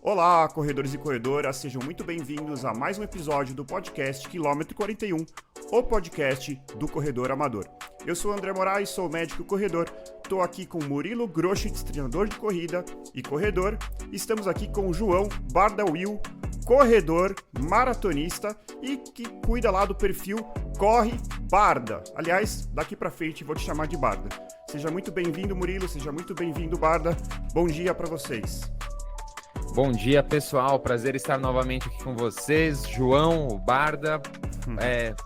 Olá, corredores e corredoras, sejam muito bem-vindos a mais um episódio do podcast Quilômetro 41, o podcast do corredor amador. Eu sou o André Moraes, sou médico e corredor, estou aqui com Murilo Groschitz, treinador de corrida e corredor, estamos aqui com o João Barda Will, corredor, maratonista e que cuida lá do perfil Corre Barda. Aliás, daqui pra frente vou te chamar de Barda. Seja muito bem-vindo, Murilo, seja muito bem-vindo, Barda. Bom dia para vocês. Bom dia, pessoal. Prazer estar novamente aqui com vocês. João, o Barda,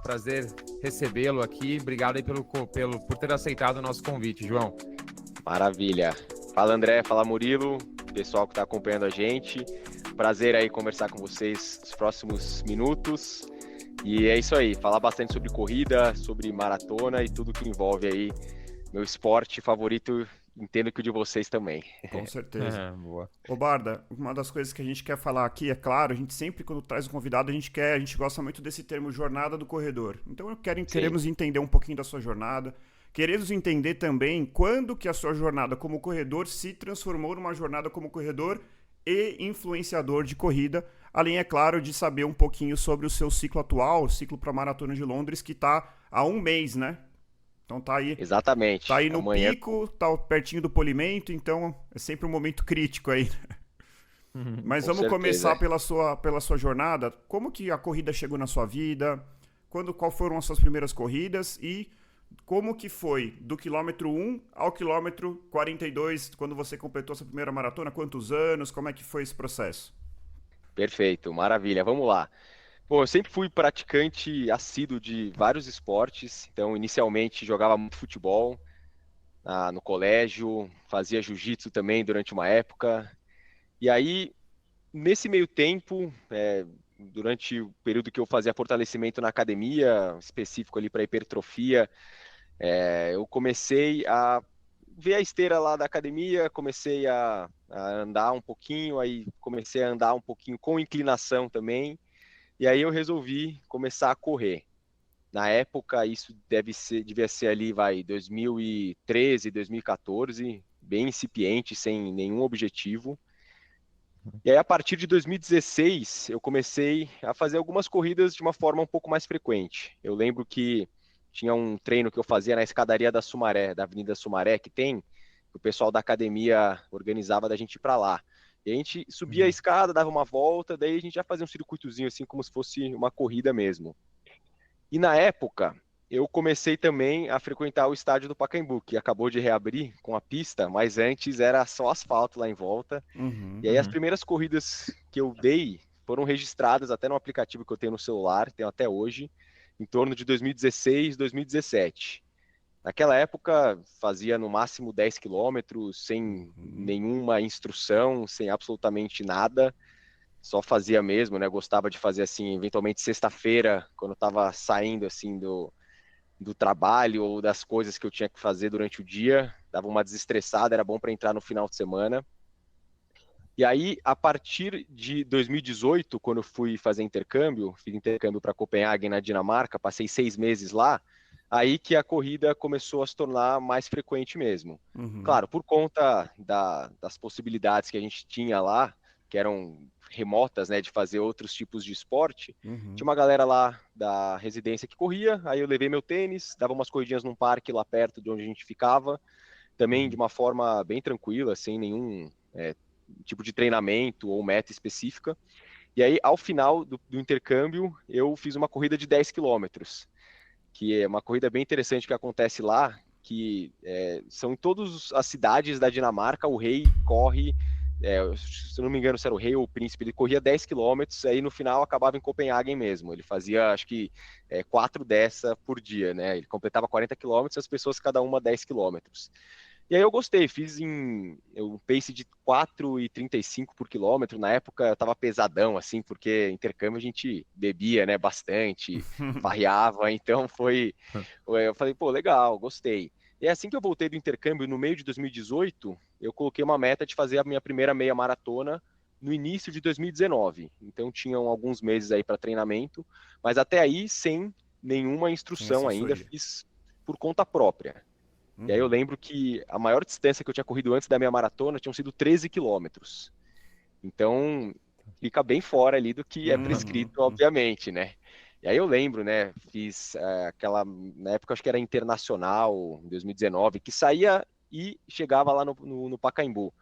prazer recebê-lo aqui. Obrigado aí por ter aceitado o nosso convite, João. Maravilha. Fala, André. Fala, Murilo. Pessoal que está acompanhando a gente. Prazer aí conversar com vocês nos próximos minutos. E é isso aí. Falar bastante sobre corrida, sobre maratona e tudo que envolve aí meu esporte favorito. Entendo que o de vocês também. Com certeza. Boa. Ô Barda, uma das coisas que a gente quer falar aqui, é claro, a gente sempre quando traz um convidado, a gente gosta muito desse termo jornada do corredor. Então queremos entender um pouquinho da sua jornada, queremos entender também quando que a sua jornada como corredor se transformou numa jornada como corredor e influenciador de corrida, além, é claro, de saber um pouquinho sobre o seu ciclo atual, o ciclo para a Maratona de Londres, que está há um mês, né? Então tá aí. Exatamente. Tá aí no pico, tá pertinho do polimento, então é sempre um momento crítico aí. Mas vamos começar pela sua jornada. Como que a corrida chegou na sua vida? Qual foram as suas primeiras corridas? E como que foi do quilômetro 1 ao quilômetro 42, quando você completou sua primeira maratona? Quantos anos? Como é que foi esse processo? Perfeito, maravilha. Vamos lá. Bom, eu sempre fui praticante assíduo de vários esportes. Então, inicialmente, jogava muito futebol no colégio, fazia jiu-jitsu também durante uma época. E aí, nesse meio tempo, durante o período que eu fazia fortalecimento na academia, específico ali para hipertrofia, eu comecei a ver a esteira lá da academia, comecei a andar um pouquinho, aí comecei a andar um pouquinho com inclinação também. E aí eu resolvi começar a correr. Na época, isso devia ser ali, 2013, 2014, bem incipiente, sem nenhum objetivo. E aí, a partir de 2016, eu comecei a fazer algumas corridas de uma forma um pouco mais frequente. Eu lembro que tinha um treino que eu fazia na escadaria da Sumaré, da Avenida Sumaré, que o pessoal da academia organizava da gente ir para lá. E a gente subia a escada, dava uma volta, daí a gente já fazia um circuitozinho assim, como se fosse uma corrida mesmo. E na época, eu comecei também a frequentar o estádio do Pacaembu, que acabou de reabrir com a pista, mas antes era só asfalto lá em volta. E aí as primeiras corridas que eu dei foram registradas até no aplicativo que eu tenho no celular, tenho até hoje, em torno de 2016, 2017. Naquela época, fazia no máximo 10 quilômetros, sem nenhuma instrução, sem absolutamente nada, só fazia mesmo, né? Gostava de fazer assim, eventualmente sexta-feira, quando eu estava saindo assim do trabalho ou das coisas que eu tinha que fazer durante o dia, dava uma desestressada, era bom para entrar no final de semana. E aí, a partir de 2018, quando eu fui fazer intercâmbio, fiz intercâmbio para Copenhague, na Dinamarca, passei 6 meses lá, aí que a corrida começou a se tornar mais frequente mesmo. Claro, por conta das possibilidades que a gente tinha lá, que eram remotas, né, de fazer outros tipos de esporte, tinha uma galera lá da residência que corria, aí eu levei meu tênis, dava umas corridinhas num parque lá perto de onde a gente ficava, também de uma forma bem tranquila, sem nenhum tipo de treinamento ou meta específica. E aí, ao final do intercâmbio, eu fiz uma corrida de 10 quilômetros, que é uma corrida bem interessante que acontece lá, que são em todas as cidades da Dinamarca, o rei corre, se eu não me engano se era o rei ou o príncipe, ele corria 10 quilômetros, aí no final acabava em Copenhague mesmo, ele fazia acho que 4 dessa por dia, né? Ele completava 40 quilômetros, as pessoas cada uma 10 quilômetros. E aí eu gostei, fiz um pace de 4,35 por quilômetro. Na época eu tava pesadão, assim, porque intercâmbio a gente bebia, né, bastante, farreava, então eu falei, pô, legal, gostei. E assim que eu voltei do intercâmbio, no meio de 2018, eu coloquei uma meta de fazer a minha primeira meia maratona no início de 2019. Então tinham alguns meses aí para treinamento, mas até aí sem nenhuma instrução ainda, fiz por conta própria. E aí eu lembro que a maior distância que eu tinha corrido antes da minha maratona tinham sido 13 quilômetros. Então, fica bem fora ali do que é prescrito, obviamente, né? E aí eu lembro, né? Fiz na época acho que era internacional, em 2019, que saía e chegava lá no Pacaembu.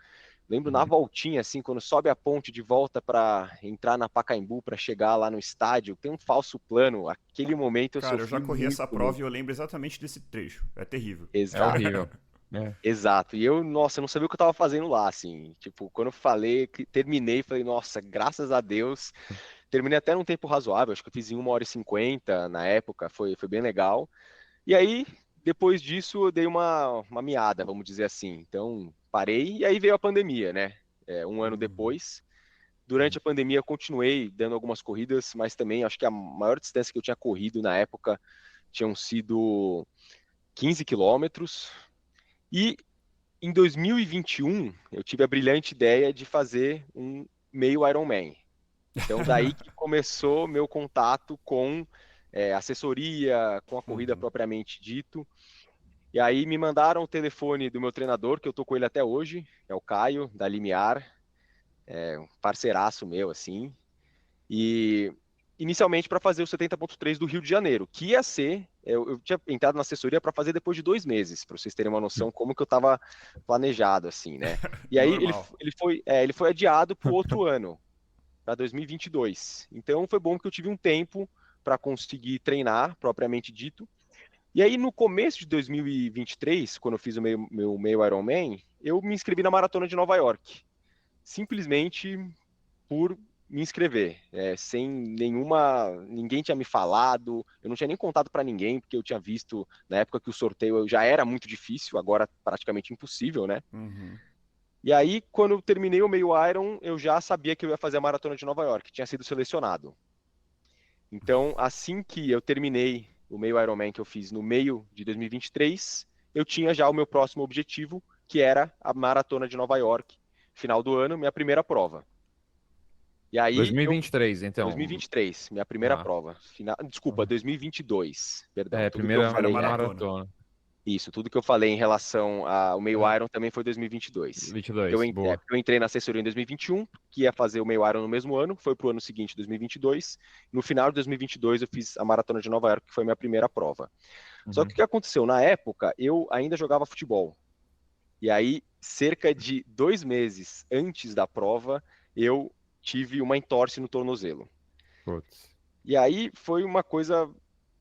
Lembro na voltinha, assim, quando sobe a ponte de volta para entrar na Pacaembu, para chegar lá no estádio, tem um falso plano. Aquele momento eu Cara, eu já sofri corri essa muito. prova e eu lembro exatamente desse trecho. É terrível. É Exato. horrível. É. Exato. E eu, nossa, eu não sabia o que eu tava fazendo lá, assim. Tipo, quando eu falei, que terminei, falei, nossa, graças a Deus. Terminei até num tempo razoável, acho que eu fiz em 1h50 na época, foi bem legal. E aí, depois disso, eu dei uma miada, vamos dizer assim. Então, parei e aí veio a pandemia, né? Um ano depois. Durante a pandemia, eu continuei dando algumas corridas, mas também acho que a maior distância que eu tinha corrido na época tinham sido 15 quilômetros. E em 2021, eu tive a brilhante ideia de fazer um meio Ironman. Então, daí que começou meu contato com assessoria, com a corrida propriamente dito. E aí me mandaram o telefone do meu treinador, que eu tô com ele até hoje, é o Caio, da Limiar, um parceiraço meu, assim. E inicialmente para fazer o 70.3 do Rio de Janeiro, que ia ser, eu tinha entrado na assessoria para fazer depois de 2 meses, para vocês terem uma noção como que eu estava planejado, assim, né? E aí ele foi adiado para o outro ano, para 2022. Então foi bom que eu tive um tempo para conseguir treinar, propriamente dito. E aí no começo de 2023, quando eu fiz o meu meio Ironman, eu me inscrevi na Maratona de Nova York. Simplesmente por me inscrever, sem ninguém tinha me falado, eu não tinha nem contado para ninguém, porque eu tinha visto na época que o sorteio já era muito difícil, agora praticamente impossível, né? E aí, quando eu terminei o meio Iron, eu já sabia que eu ia fazer a Maratona de Nova York, tinha sido selecionado. Então, assim que eu terminei o meio Ironman que eu fiz no meio de 2023, eu tinha já o meu próximo objetivo, que era a Maratona de Nova York, final do ano, minha primeira prova. E aí 2023, então. 2023, minha primeira prova. Desculpa, 2022. Perdão. Tudo primeira que eu falei, maratona. Isso, tudo que eu falei em relação ao meio Iron também foi 2022. 22, boa. Eu entrei na assessoria em 2021, que ia fazer o meio Iron no mesmo ano, foi pro ano seguinte, 2022. No final de 2022 eu fiz a maratona de Nova York, que foi minha primeira prova. Só que o que aconteceu? Na época, eu ainda jogava futebol. E aí, cerca de 2 meses antes da prova, eu tive uma entorse no tornozelo. Putz. E aí foi uma coisa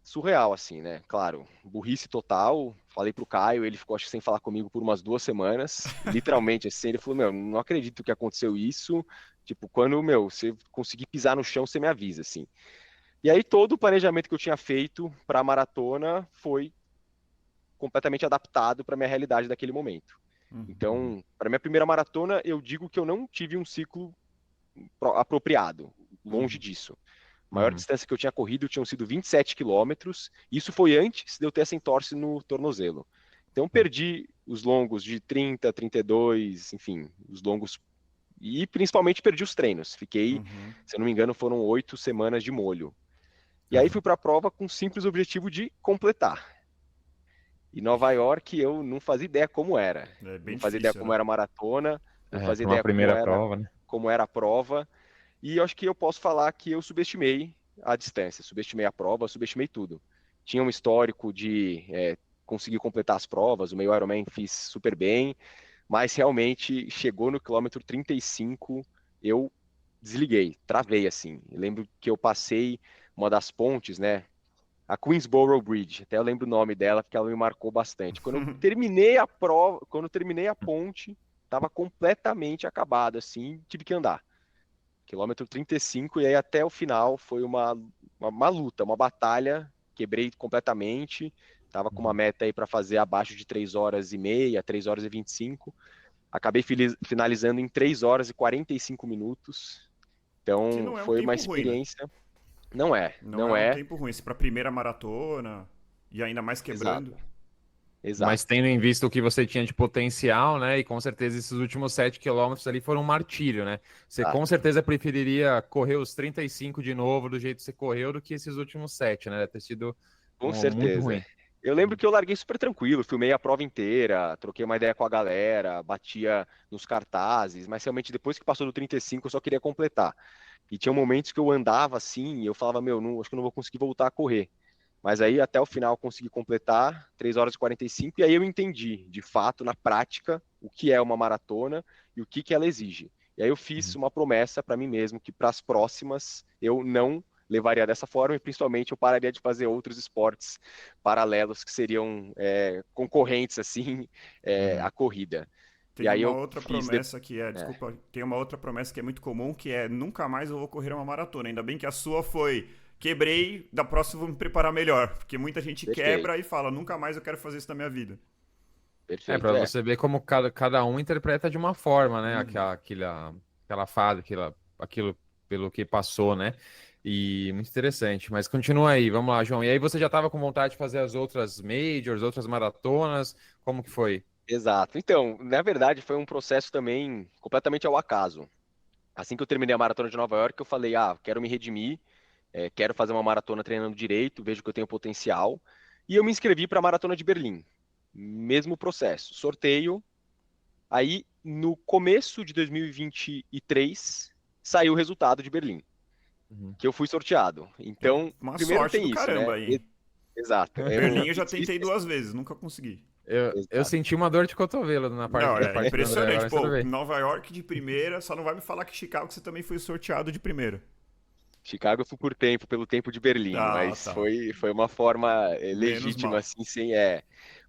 surreal, assim, né? Claro, burrice total. Falei pro Caio, ele ficou, acho que, sem falar comigo por umas 2 semanas. Literalmente, assim, ele falou, meu, não acredito que aconteceu isso. Tipo, quando, você conseguir pisar no chão, você me avisa, assim. E aí todo o planejamento que eu tinha feito para a maratona foi completamente adaptado para minha realidade daquele momento. Então, para minha primeira maratona, eu digo que eu não tive um ciclo apropriado, longe disso. A maior distância que eu tinha corrido tinham sido 27 quilômetros, isso foi antes de eu ter essa entorse no tornozelo. Então, perdi os longos de 30, 32, enfim, os longos, e principalmente perdi os treinos. Fiquei, se eu não me engano, foram 8 semanas de molho. E aí fui para a prova com o simples objetivo de completar. E Nova York eu não fazia ideia como era. Não fazia ideia como era a maratona, não fazia ideia como era a prova. E eu acho que eu posso falar que eu subestimei a distância, subestimei a prova, subestimei tudo. Tinha um histórico de conseguir completar as provas, o meio Ironman fiz super bem, mas realmente chegou no quilômetro 35, eu desliguei, travei assim. Eu lembro que eu passei uma das pontes, né? A Queensboro Bridge, até eu lembro o nome dela porque ela me marcou bastante. Quando eu terminei a prova, quando eu terminei a ponte, estava completamente acabado, assim, tive que andar. Quilômetro 35, e aí até o final foi uma luta, uma batalha, quebrei completamente, estava com uma meta aí para fazer abaixo de 3 horas e meia, 3 horas e 25, acabei finalizando em 3 horas e 45 minutos, então foi uma experiência... Ruim, né? Não é. Um tempo ruim. Se para primeira maratona e ainda mais quebrando. Exato. Mas tendo em vista o que você tinha de potencial, né? E com certeza esses últimos 7 quilômetros ali foram um martírio, né? Você com certeza preferiria correr os 35 de novo do jeito que você correu do que esses últimos 7, né? Deve ter sido com certeza. muito ruim. Eu lembro que eu larguei super tranquilo, filmei a prova inteira, troquei uma ideia com a galera, batia nos cartazes, mas realmente depois que passou do 35 eu só queria completar. E tinha momentos que eu andava assim e eu falava, meu, não, acho que eu não vou conseguir voltar a correr. Mas aí até o final eu consegui completar 3 horas e 45 e aí eu entendi, de fato, na prática, o que é uma maratona e o que que ela exige. E aí eu fiz Uhum. uma promessa para mim mesmo que para as próximas eu não levaria dessa forma e principalmente eu pararia de fazer outros esportes paralelos que seriam concorrentes assim Uhum. à corrida. E Tem aí uma eu outra fiz promessa que é, é, desculpa, tem uma outra promessa que é muito comum, que é nunca mais eu vou correr uma maratona. Ainda bem que a sua foi quebrei, da próxima eu vou me preparar melhor, porque muita gente quebra perfeito, e fala, nunca mais eu quero fazer isso na minha vida. Para perfeito, você ver como cada um interpreta de uma forma, né? Uhum. Aquela fase, aquilo pelo que passou, né? E muito interessante. Mas continua aí, vamos lá, João. E aí você já estava com vontade de fazer as outras majors, outras maratonas? Como que foi? exato. Então, na verdade, foi um processo também completamente ao acaso. Assim que eu terminei a maratona de Nova York, eu falei, quero me redimir, quero fazer uma maratona treinando direito, vejo que eu tenho potencial. E eu me inscrevi para a maratona de Berlim. Mesmo processo, sorteio. Aí, no começo de 2023, saiu o resultado de Berlim, Uhum. que eu fui sorteado. Então, Uma primeiro sorte do tem isso, né? caramba aí. Exato. Berlim eu já tentei 2 vezes, nunca consegui. Eu Exato. senti uma dor de cotovelo Não, da é parte do André agora, impressionante. mas tudo Pô, bem. Nova York de primeira, só não vai me falar que Chicago você também foi sorteado de primeira. Chicago eu fui por tempo, pelo tempo de Berlim, Ah, mas tá. foi uma forma Menos legítima, mal. assim, sem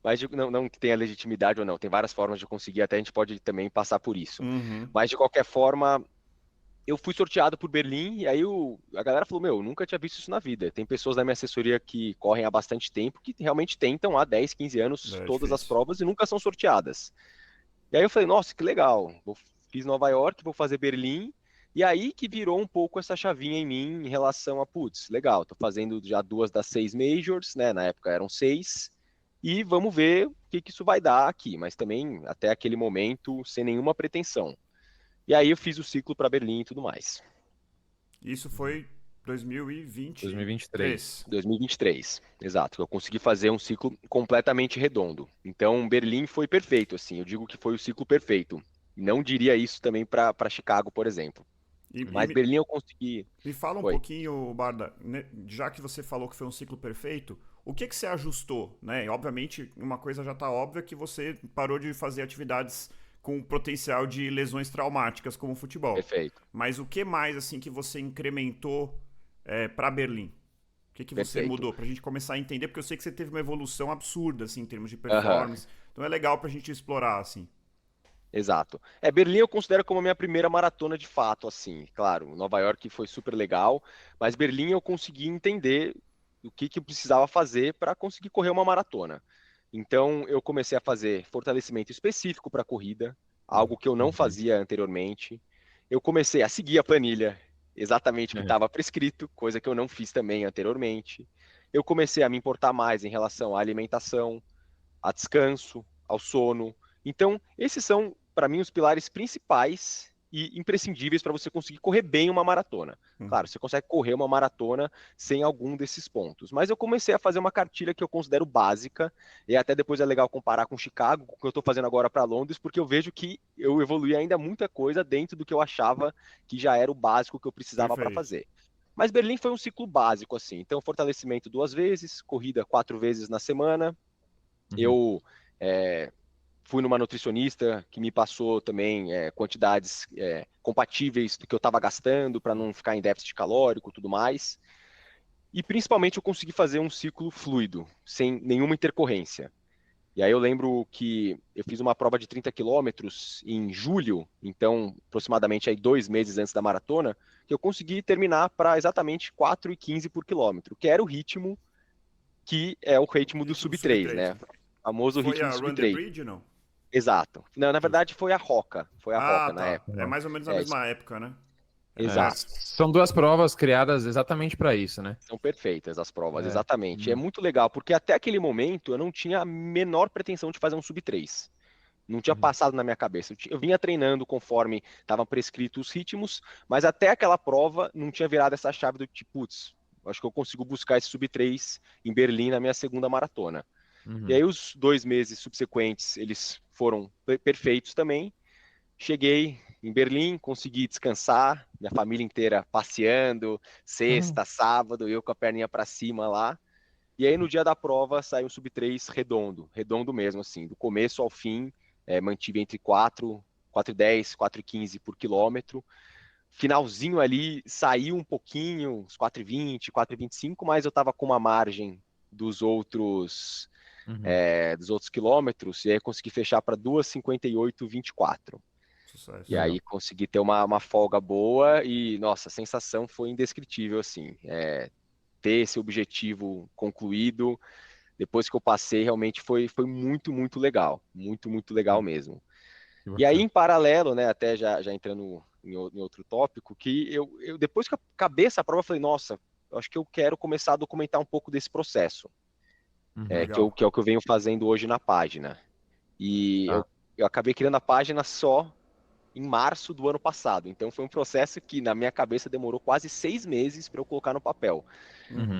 Mas não que tenha legitimidade ou não, tem várias formas de conseguir, até a gente pode também passar por isso. Uhum. Mas de qualquer forma, eu fui sorteado por Berlim, e aí a galera falou: Meu, nunca tinha visto isso na vida. Tem pessoas da minha assessoria que correm há bastante tempo, que realmente tentam há 10, 15 anos É todas as difícil. provas e nunca são sorteadas. E aí eu falei, nossa, que legal. Fiz Nova York, vou fazer Berlim. E aí que virou um pouco essa chavinha em mim em relação a, putz, legal, tô fazendo já 2 das 6 majors, né? Na época eram 6. E vamos ver o que que isso vai dar aqui. Mas também, até aquele momento, sem nenhuma pretensão. E aí eu fiz o ciclo para Berlim e tudo mais. Isso foi 2023. 2023. 2023, exato. Eu consegui fazer um ciclo completamente redondo. Então, Berlim foi perfeito, assim. Eu digo que foi o ciclo perfeito. Não diria isso também para Chicago, por exemplo. E Mas Berlim eu consegui. me fala um Oi. pouquinho, Barda, né, já que você falou que foi um ciclo perfeito, o que que você ajustou, né? E, obviamente, uma coisa já está óbvia que você parou de fazer atividades com potencial de lesões traumáticas, como o futebol. Perfeito, Mas o que mais assim que você incrementou para Berlim? O que que você perfeito. mudou para a gente começar a entender? Porque eu sei que você teve uma evolução absurda assim em termos de Aham, performance. Então é legal para a gente explorar assim. exato. Berlim eu considero como a minha primeira maratona de fato, assim. Claro, Nova York foi super legal, mas Berlim eu consegui entender o que eu precisava fazer para conseguir correr uma maratona. Então eu comecei a fazer fortalecimento específico para corrida, algo que eu não Uhum. fazia anteriormente. Eu comecei a seguir a planilha, exatamente o que É. estava prescrito, coisa que eu não fiz também anteriormente. Eu comecei a me importar mais em relação à alimentação, a descanso, ao sono. Então, esses são, para mim, os pilares principais e imprescindíveis para você conseguir correr bem uma maratona. Claro, Uhum. você consegue correr uma maratona sem algum desses pontos. Mas eu comecei a fazer uma cartilha que eu considero básica, e até depois é legal comparar com Chicago, com o que eu estou fazendo agora para Londres, porque eu vejo que eu evolui ainda muita coisa dentro do que eu achava que já era o básico que eu precisava para Perfeito. fazer. Mas Berlim foi um ciclo básico, assim. Então, fortalecimento 2 vezes, corrida 4 vezes na semana, Uhum. eu é, fui numa nutricionista que me passou também quantidades compatíveis do que eu estava gastando para não ficar em déficit calórico e tudo mais. E principalmente eu consegui fazer um ciclo fluido, sem nenhuma intercorrência. E aí eu lembro que eu fiz uma prova de 30 quilômetros em julho, então aproximadamente aí 2 meses antes da maratona, que eu consegui terminar para exatamente 4,15 por quilômetro, que era o ritmo que é o ritmo do Ritmo sub sub 3, 3. né? O famoso Foi ritmo a do sub Run the 3. Bridge, não? Exato. Não, na Justo. verdade foi a Roca Ah, na tá. É época. mais ou menos a É, mesma época, né? É, exato. são duas provas criadas exatamente para isso, né? São perfeitas as provas, É. exatamente. E é Hum. muito legal, porque até aquele momento eu não tinha a menor pretensão de fazer um sub 3. Não tinha Uhum. passado na minha cabeça. Eu vinha treinando conforme estavam prescritos os ritmos, mas até aquela prova não tinha virado essa chave do tipo, putz, acho que eu consigo buscar esse sub 3 em Berlim na minha segunda maratona. E aí os 2 meses subsequentes, eles foram perfeitos também. Cheguei em Berlim, consegui descansar, minha família inteira passeando, sexta, sábado, eu com a perninha para cima lá. E aí no dia da prova saiu um sub-3 redondo mesmo, assim, do começo ao fim, mantive entre 4,10, 4,15 por quilômetro. Finalzinho ali saiu um pouquinho, uns 4,20, 4,25, mas eu estava com uma margem dos outros quilômetros, e aí eu consegui fechar para 2,58,24. Sucesso. E aí consegui ter uma folga boa e, nossa, a sensação foi indescritível, assim. Ter esse objetivo concluído, depois que eu passei, realmente foi muito, muito legal. Muito, muito legal mesmo. E aí, em paralelo, né, até já entrando em outro tópico, que eu depois que eu acabei essa prova, eu falei, nossa, eu acho que eu quero começar a documentar um pouco desse processo, que é o que eu venho fazendo hoje na página. E eu acabei criando a página só em março do ano passado. Então foi um processo que na minha cabeça demorou quase 6 meses para eu colocar no papel.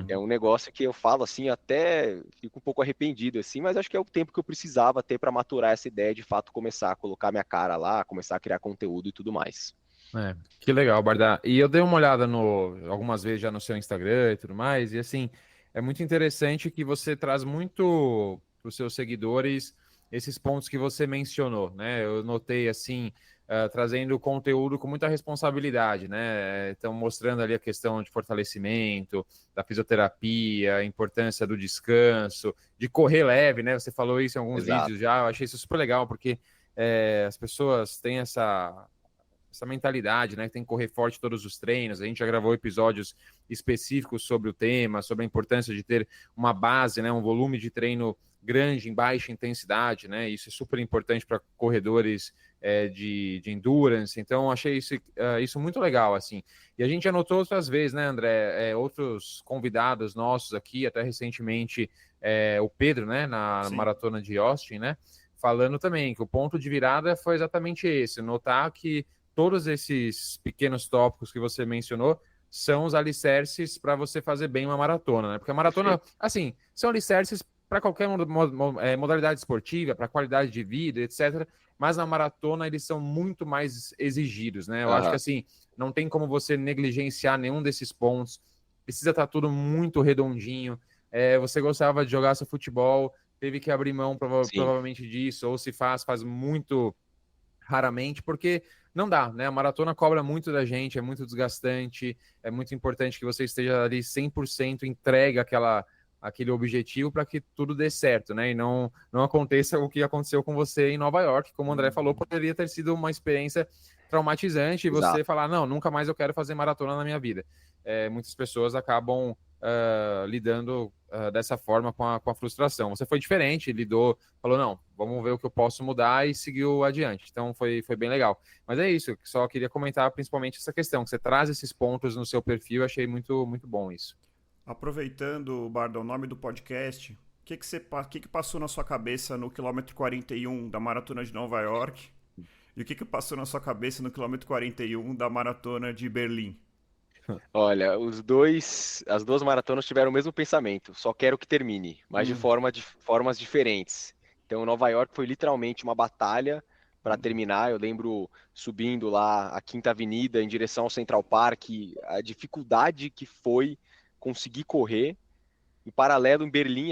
É um negócio que eu falo assim, até fico um pouco arrependido assim, mas acho que é o tempo que eu precisava ter para maturar essa ideia de fato começar a colocar minha cara lá, começar a criar conteúdo e tudo mais. Que legal, Bardá. E eu dei uma olhada algumas vezes já no seu Instagram e tudo mais, e assim, é muito interessante que você traz muito para os seus seguidores esses pontos que você mencionou, né? Eu notei assim, trazendo conteúdo com muita responsabilidade, né? Então, mostrando ali a questão de fortalecimento, da fisioterapia, a importância do descanso, de correr leve, né? Você falou isso em alguns vídeos já, eu achei isso super legal, porque as pessoas têm essa mentalidade, né? Que tem que correr forte todos os treinos. A gente já gravou episódios específicos sobre o tema, sobre a importância de ter uma base, né? Um volume de treino grande em baixa intensidade, né? Isso é super importante para corredores de endurance. Então, achei isso muito legal, assim. E a gente já notou outras vezes, né, André? Outros convidados nossos aqui, até recentemente, o Pedro, né? Na maratona de Austin, né? Falando também que o ponto de virada foi exatamente esse, notar que todos esses pequenos tópicos que você mencionou são os alicerces para você fazer bem uma maratona, né? Porque a maratona, assim, são alicerces para qualquer modalidade esportiva, para qualidade de vida, etc. Mas na maratona eles são muito mais exigidos, né? Eu acho que, assim, não tem como você negligenciar nenhum desses pontos. Precisa estar tudo muito redondinho. Você gostava de jogar seu futebol, teve que abrir mão provavelmente disso, ou se faz muito raramente, porque não dá, né? A maratona cobra muito da gente, é muito desgastante, é muito importante que você esteja ali 100% entregue aquele objetivo para que tudo dê certo, né? E não aconteça o que aconteceu com você em Nova York, como o André falou, poderia ter sido uma experiência traumatizante e você falar, não, nunca mais eu quero fazer maratona na minha vida. Muitas pessoas acabam lidando dessa forma com a frustração. Você foi diferente, falou, não, vamos ver o que eu posso mudar e seguiu adiante. Então foi bem legal. Mas é isso, só queria comentar principalmente essa questão, que você traz esses pontos no seu perfil, achei muito, muito bom isso. Aproveitando, Barda, o nome do podcast, o que passou na sua cabeça no quilômetro 41 da Maratona de Nova York e o que passou na sua cabeça no quilômetro 41 da Maratona de Berlim? Olha, as duas maratonas tiveram o mesmo pensamento, só quero que termine, mas de formas diferentes. Então, Nova York foi literalmente uma batalha para terminar. Eu lembro subindo lá a Quinta Avenida em direção ao Central Park, a dificuldade que foi conseguir correr. Em paralelo, em Berlim,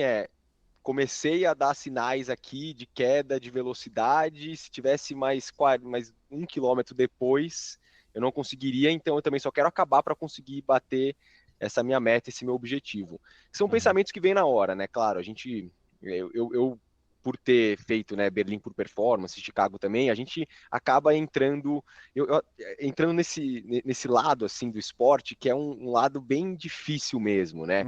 comecei a dar sinais aqui de queda de velocidade. Se tivesse mais 1 quilômetro depois, eu não conseguiria, então eu também só quero acabar para conseguir bater essa minha meta, esse meu objetivo. São pensamentos que vêm na hora, né? Claro, eu por ter feito, né, Berlim por performance, Chicago também, a gente acaba entrando nesse lado assim do esporte, que é um lado bem difícil mesmo, né?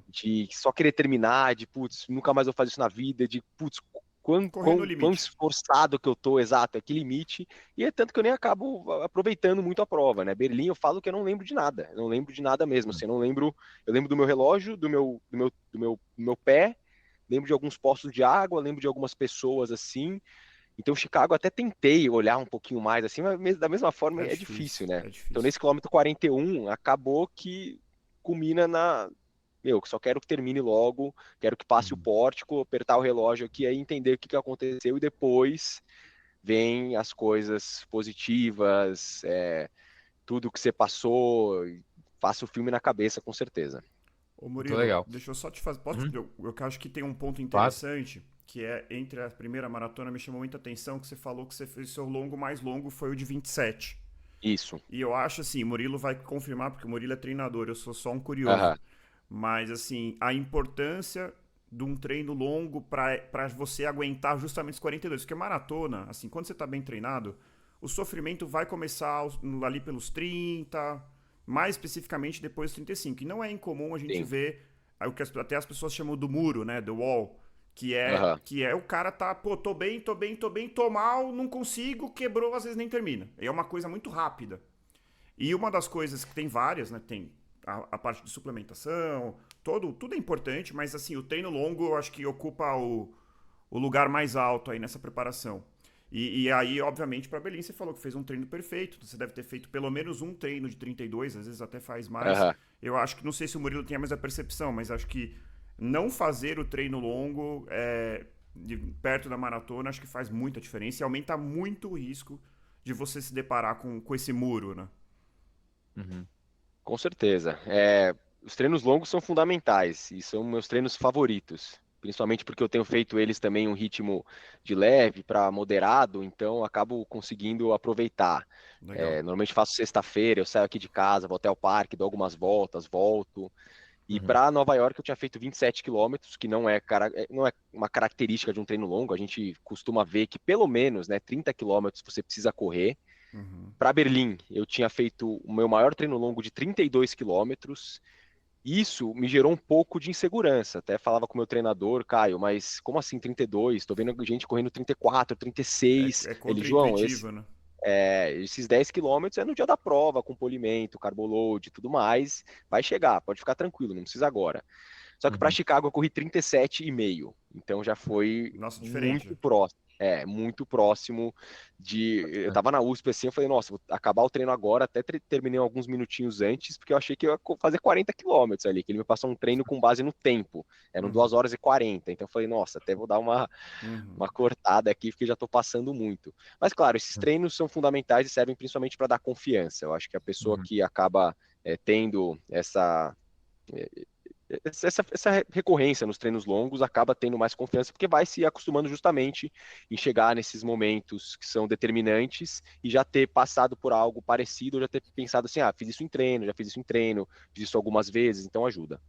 De só querer terminar, de putz, nunca mais vou fazer isso na vida, de putz, quão esforçado que eu tô, exato, é que limite, e é tanto que eu nem acabo aproveitando muito a prova, né? Berlim eu falo que eu não lembro de nada, eu não lembro de nada mesmo, assim, eu lembro do meu relógio, do meu pé, lembro de alguns postos de água, lembro de algumas pessoas assim. Então, Chicago até tentei olhar um pouquinho mais assim, mas da mesma forma é difícil, né? Então, nesse quilômetro 41, acabou que culmina só quero que termine logo, quero que passe o pórtico, apertar o relógio aqui, aí entender o que aconteceu e depois vem as coisas positivas, tudo que você passou, faça o filme na cabeça, com certeza. Ô Muito Murilo, legal. deixa eu só te fazer. Eu acho que tem um ponto Claro. interessante, que é entre a primeira maratona, me chamou muita atenção que você falou que você fez o seu longo mais longo foi o de 27. Isso. E eu acho assim, o Murilo vai confirmar, porque o Murilo é treinador, eu sou só um curioso. Aham. Mas assim, a importância de um treino longo para você aguentar justamente os 42. Porque maratona, assim, quando você tá bem treinado, o sofrimento vai começar ali pelos 30, mais especificamente depois dos 35. E não é incomum a gente Sim. ver o que até as pessoas chamam do muro, né? The wall. Aham. Que é o cara tá, pô, tô bem, tô mal, não consigo, quebrou, às vezes nem termina. É uma coisa muito rápida. E uma das coisas que tem várias, né? Tem a parte de suplementação, tudo é importante, mas assim, o treino longo eu acho que ocupa o lugar mais alto aí nessa preparação. E aí, obviamente, para Belém, você falou que fez um treino perfeito. Você deve ter feito pelo menos um treino de 32, às vezes até faz mais. Aham. Eu acho que, não sei se o Murilo tem a mesma percepção, mas acho que não fazer o treino longo perto da maratona, acho que faz muita diferença e aumenta muito o risco de você se deparar com esse muro, né? Uhum. Com certeza. Os treinos longos são fundamentais e são meus treinos favoritos, principalmente porque eu tenho feito eles também em um ritmo de leve para moderado, então eu acabo conseguindo aproveitar. Legal. Normalmente faço sexta-feira, eu saio aqui de casa, vou até o parque, dou algumas voltas, volto. E Uhum. para Nova York eu tinha feito 27 quilômetros, que não é uma característica de um treino longo, a gente costuma ver que pelo menos, né, 30 quilômetros você precisa correr. Uhum. Para Berlim, eu tinha feito o meu maior treino longo de 32 quilômetros. Isso me gerou um pouco de insegurança. Até falava com o meu treinador, Caio, mas como assim 32? Estou vendo gente correndo 34, 36. É Ele, João, contraintuitivo, né? esses 10 quilômetros é no dia da prova, com polimento, carboload e tudo mais. Vai chegar, pode ficar tranquilo, não precisa agora. Só que para Uhum. Chicago eu corri 37,5. Então já foi Nossa, diferente. muito próximo. Muito próximo de. Eu tava na USP assim, eu falei, nossa, vou acabar o treino agora, até terminei alguns minutinhos antes, porque eu achei que eu ia fazer 40 quilômetros ali, que ele me passou um treino com base no tempo. Eram Uhum. 2 horas e 40. Então eu falei, nossa, até vou dar Uhum. uma cortada aqui, porque já estou passando muito. Mas, claro, esses treinos são fundamentais e servem principalmente para dar confiança. Eu acho que a pessoa Uhum. que acaba tendo essa recorrência nos treinos longos acaba tendo mais confiança, porque vai se acostumando justamente em chegar nesses momentos que são determinantes e já ter passado por algo parecido, ou já ter pensado assim, fiz isso em treino, já fiz isso em treino, fiz isso algumas vezes, então ajuda.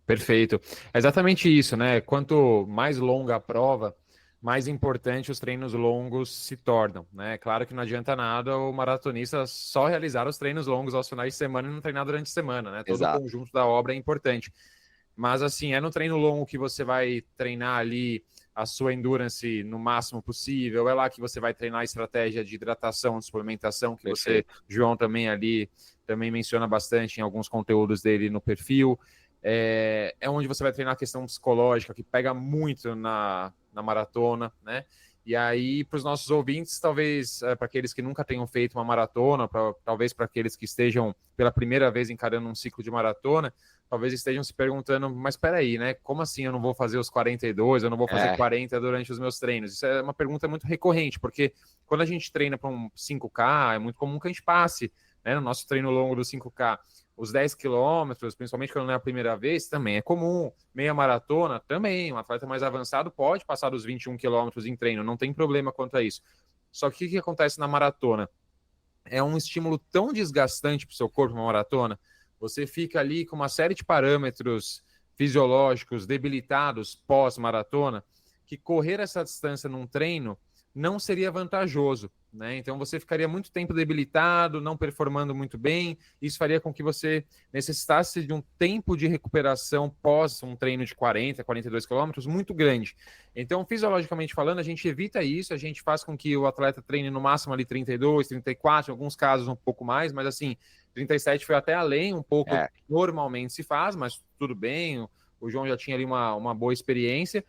Perfeito. É exatamente isso, né? Quanto mais longa a prova, mais importante os treinos longos se tornam, né? Claro que não adianta nada o maratonista só realizar os treinos longos aos finais de semana e não treinar durante a semana, né? Todo o Exato. conjunto da obra é importante. Mas, assim, é no treino longo que você vai treinar ali a sua endurance no máximo possível, é lá que você vai treinar a estratégia de hidratação, de suplementação, que você, Perfeito. João, também menciona bastante em alguns conteúdos dele no perfil. É onde você vai treinar a questão psicológica, que pega muito na maratona, né? E aí, para os nossos ouvintes, talvez para aqueles que nunca tenham feito uma maratona, talvez para aqueles que estejam pela primeira vez encarando um ciclo de maratona, talvez estejam se perguntando, mas espera aí, né? Como assim eu não vou fazer os 42, eu não vou fazer 40 durante os meus treinos? Isso é uma pergunta muito recorrente, porque quando a gente treina para um 5K, é muito comum que a gente passe, né, no nosso treino longo do 5K, os 10 quilômetros, principalmente quando não é a primeira vez, também é comum. Meia maratona, também. Um atleta mais avançado pode passar dos 21 quilômetros em treino, não tem problema quanto a isso. Só que o que acontece na maratona? É um estímulo tão desgastante para o seu corpo, uma maratona. Você fica ali com uma série de parâmetros fisiológicos debilitados pós-maratona, que correr essa distância num treino não seria vantajoso, né? Então você ficaria muito tempo debilitado, não performando muito bem. Isso faria com que você necessitasse de um tempo de recuperação pós um treino de 40, 42 quilômetros muito grande. Então, fisiologicamente falando, a gente evita isso, a gente faz com que o atleta treine no máximo ali 32, 34, em alguns casos um pouco mais, mas assim, 37 foi até além um pouco, normalmente se faz, mas tudo bem, o João já tinha ali uma boa experiência,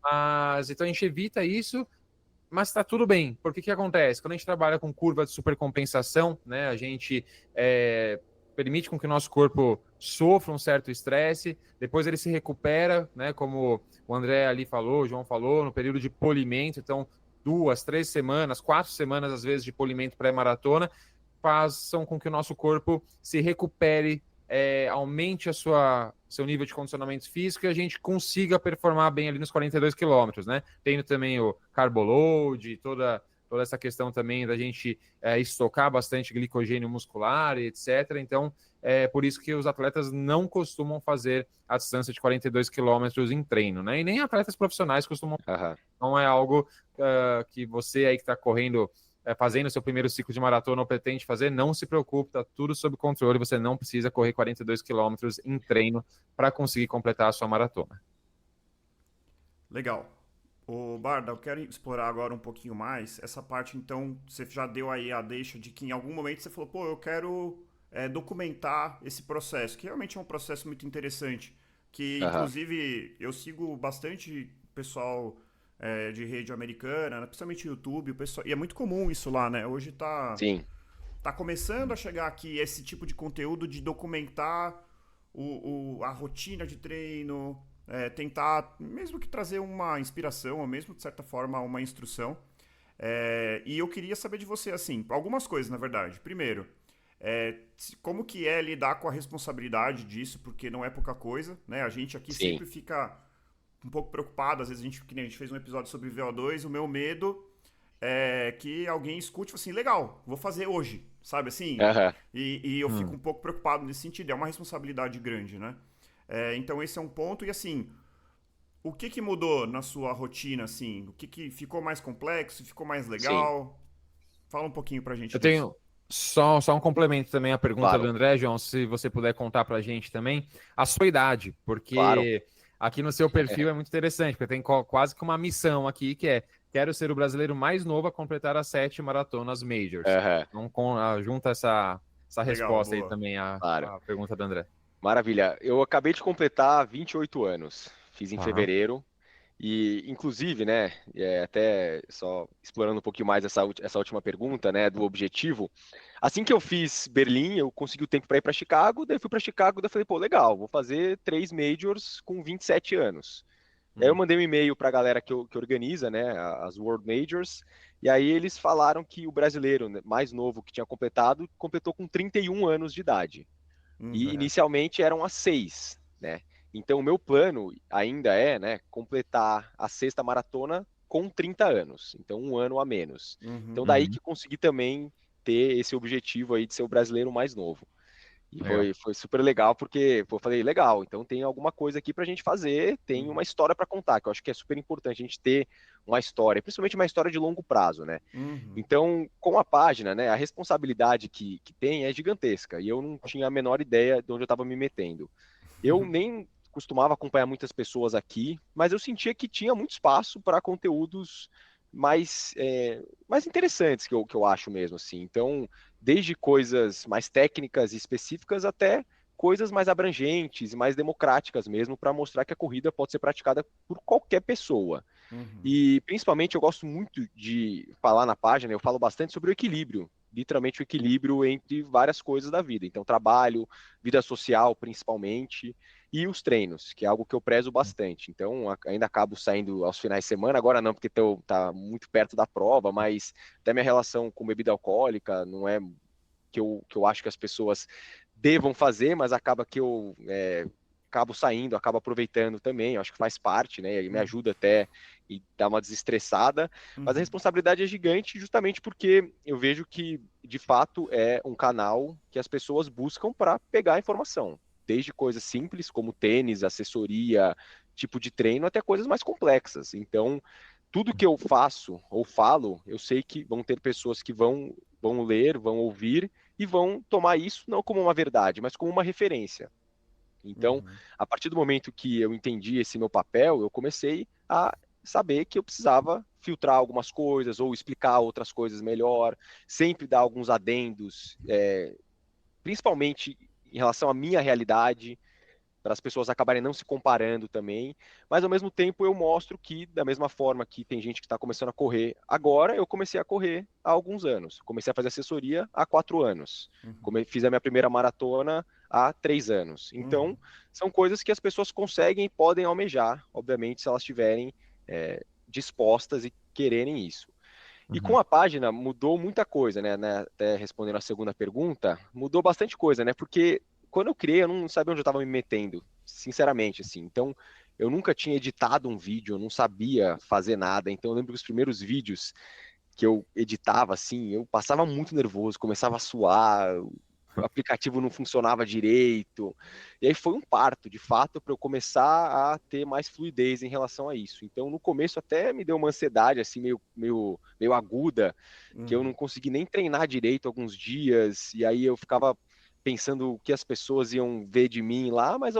mas então a gente evita isso, mas está tudo bem, porque o que acontece? Quando a gente trabalha com curva de supercompensação, né, a gente permite com que o nosso corpo sofra um certo estresse, depois ele se recupera, né, como o André ali falou, o João falou, no período de polimento, então 2, 3 semanas, 4 semanas às vezes de polimento pré-maratona, façam com que o nosso corpo se recupere, aumente seu nível de condicionamento físico e a gente consiga performar bem ali nos 42 quilômetros, né? Tendo também o carboload, toda essa questão também da gente estocar bastante glicogênio muscular e etc. Então, é por isso que os atletas não costumam fazer a distância de 42 quilômetros em treino, né? E nem atletas profissionais costumam. Não é algo que você aí que está correndo, fazendo o seu primeiro ciclo de maratona ou pretende fazer, não se preocupe, está tudo sob controle, você não precisa correr 42 quilômetros em treino para conseguir completar a sua maratona. Legal. Ô, Barda, eu quero explorar agora um pouquinho mais essa parte, então, você já deu aí a deixa de que em algum momento você falou, pô, eu quero documentar esse processo, que realmente é um processo muito interessante, que inclusive eu sigo bastante pessoal de rede americana, né, principalmente YouTube, o pessoal, e é muito comum isso lá, né? Hoje tá começando a chegar aqui esse tipo de conteúdo de documentar a rotina de treino, tentar, mesmo que trazer uma inspiração, ou mesmo de certa forma uma instrução. E eu queria saber de você, assim, algumas coisas, na verdade. Primeiro, como que é lidar com a responsabilidade disso, porque não é pouca coisa, né? A gente aqui sempre fica um pouco preocupado, às vezes que nem a gente fez um episódio sobre VO2, o meu medo é que alguém escute assim, legal, vou fazer hoje, sabe assim? E eu fico um pouco preocupado nesse sentido, é uma responsabilidade grande, né? Então esse é um ponto, e assim, o que mudou na sua rotina, assim? O que ficou mais complexo, ficou mais legal? Fala um pouquinho pra gente disso. Tenho só um complemento também à pergunta do André, João, se você puder contar pra gente também, a sua idade, porque aqui no seu perfil é muito interessante, porque tem quase que uma missão aqui, que é: quero ser o brasileiro mais novo a completar as 7 maratonas majors. Então, junta essa resposta aí também à pergunta do André. Maravilha. Eu acabei de completar 28 anos. Fiz em fevereiro. E, inclusive, né, até só explorando um pouquinho mais essa última pergunta, né, do objetivo. Assim que eu fiz Berlim, eu consegui o tempo para ir para Chicago, daí fui para Chicago, daí falei, pô, legal, vou fazer 3 majors com 27 anos. Daí eu mandei um e-mail para a galera que organiza, né, as World Majors, e aí eles falaram que o brasileiro, né, mais novo que tinha completou com 31 anos de idade. E inicialmente eram as 6, né? Então o meu plano ainda é, né, completar a 6ª maratona com 30 anos, então um ano a menos. Então daí que consegui também ter esse objetivo aí de ser o brasileiro mais novo. E foi super legal, porque eu falei, legal, então tem alguma coisa aqui pra gente fazer, tem uma história para contar, que eu acho que é super importante a gente ter uma história, principalmente uma história de longo prazo, né? Então, com a página, né, a responsabilidade que tem é gigantesca, e eu não tinha a menor ideia de onde eu estava me metendo. Eu nem costumava acompanhar muitas pessoas aqui, mas eu sentia que tinha muito espaço para conteúdos mais interessantes, que eu acho mesmo, assim. Então, desde coisas mais técnicas e específicas até coisas mais abrangentes e mais democráticas mesmo, para mostrar que a corrida pode ser praticada por qualquer pessoa. E, principalmente, eu gosto muito de falar na página, eu falo bastante sobre o equilíbrio, literalmente o equilíbrio entre várias coisas da vida. Então, trabalho, vida social, principalmente, e os treinos, que é algo que eu prezo bastante. Então, ainda acabo saindo aos finais de semana, agora não, porque tá muito perto da prova, mas até minha relação com bebida alcoólica não é que eu acho que as pessoas devam fazer, mas acaba que eu acabo saindo, acabo aproveitando também, eu acho que faz parte, né, e me ajuda até e dá uma desestressada, mas a responsabilidade é gigante justamente porque eu vejo que, de fato, é um canal que as pessoas buscam para pegar a informação, desde coisas simples como tênis, assessoria, tipo de treino, até coisas mais complexas. Então, tudo que eu faço ou falo, eu sei que vão ter pessoas que vão ler, vão ouvir e vão tomar isso não como uma verdade, mas como uma referência. Então, a partir do momento que eu entendi esse meu papel, eu comecei a saber que eu precisava filtrar algumas coisas ou explicar outras coisas melhor, sempre dar alguns adendos, principalmente em relação à minha realidade, para as pessoas acabarem não se comparando também, mas ao mesmo tempo eu mostro que, da mesma forma que tem gente que está começando a correr agora, eu comecei a correr há alguns anos. Comecei a fazer assessoria há 4 anos. Fiz a minha primeira maratona há 3 anos. Então, são coisas que as pessoas conseguem e podem almejar, obviamente, se elas estiverem dispostas e quererem isso. E com a página mudou muita coisa, né? Até respondendo a segunda pergunta, mudou bastante coisa, né? Porque quando eu criei, eu não sabia onde eu estava me metendo, sinceramente, assim. Então, eu nunca tinha editado um vídeo, eu não sabia fazer nada. Então, eu lembro que os primeiros vídeos que eu editava, assim, eu passava muito nervoso, começava a suar, o aplicativo não funcionava direito. E aí foi um parto, de fato, para eu começar a ter mais fluidez em relação a isso. Então, no começo até me deu uma ansiedade, assim, meio aguda, que eu não consegui nem treinar direito alguns dias, e aí eu ficava pensando o que as pessoas iam ver de mim lá, mas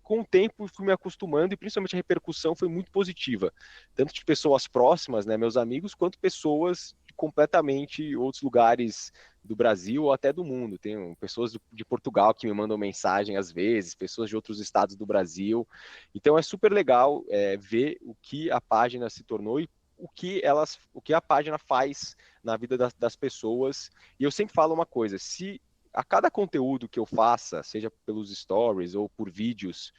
com o tempo fui me acostumando e principalmente a repercussão foi muito positiva, tanto de pessoas próximas, né, meus amigos, quanto pessoas de completamente outros lugares do Brasil ou até do mundo. Tem pessoas de Portugal que me mandam mensagem às vezes, pessoas de outros estados do Brasil. Então é super legal ver o que a página se tornou e o que a página faz na vida das pessoas. E eu sempre falo uma coisa: se a cada conteúdo que eu faça, seja pelos stories ou por vídeos,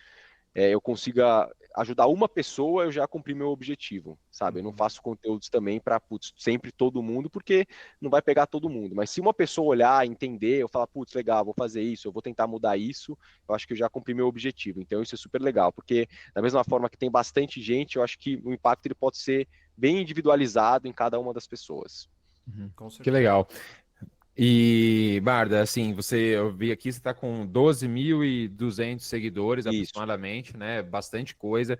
eu consiga ajudar uma pessoa, eu já cumpri meu objetivo, sabe? Eu não faço conteúdos também para sempre todo mundo, porque não vai pegar todo mundo. Mas se uma pessoa olhar, entender, eu falar, putz, legal, vou fazer isso, eu vou tentar mudar isso, eu acho que eu já cumpri meu objetivo. Então isso é super legal, porque da mesma forma que tem bastante gente, eu acho que o impacto ele pode ser bem individualizado em cada uma das pessoas. Que legal. E, Barda, assim, eu vi aqui, você está com 12.200 seguidores Isso. aproximadamente, né? Bastante coisa.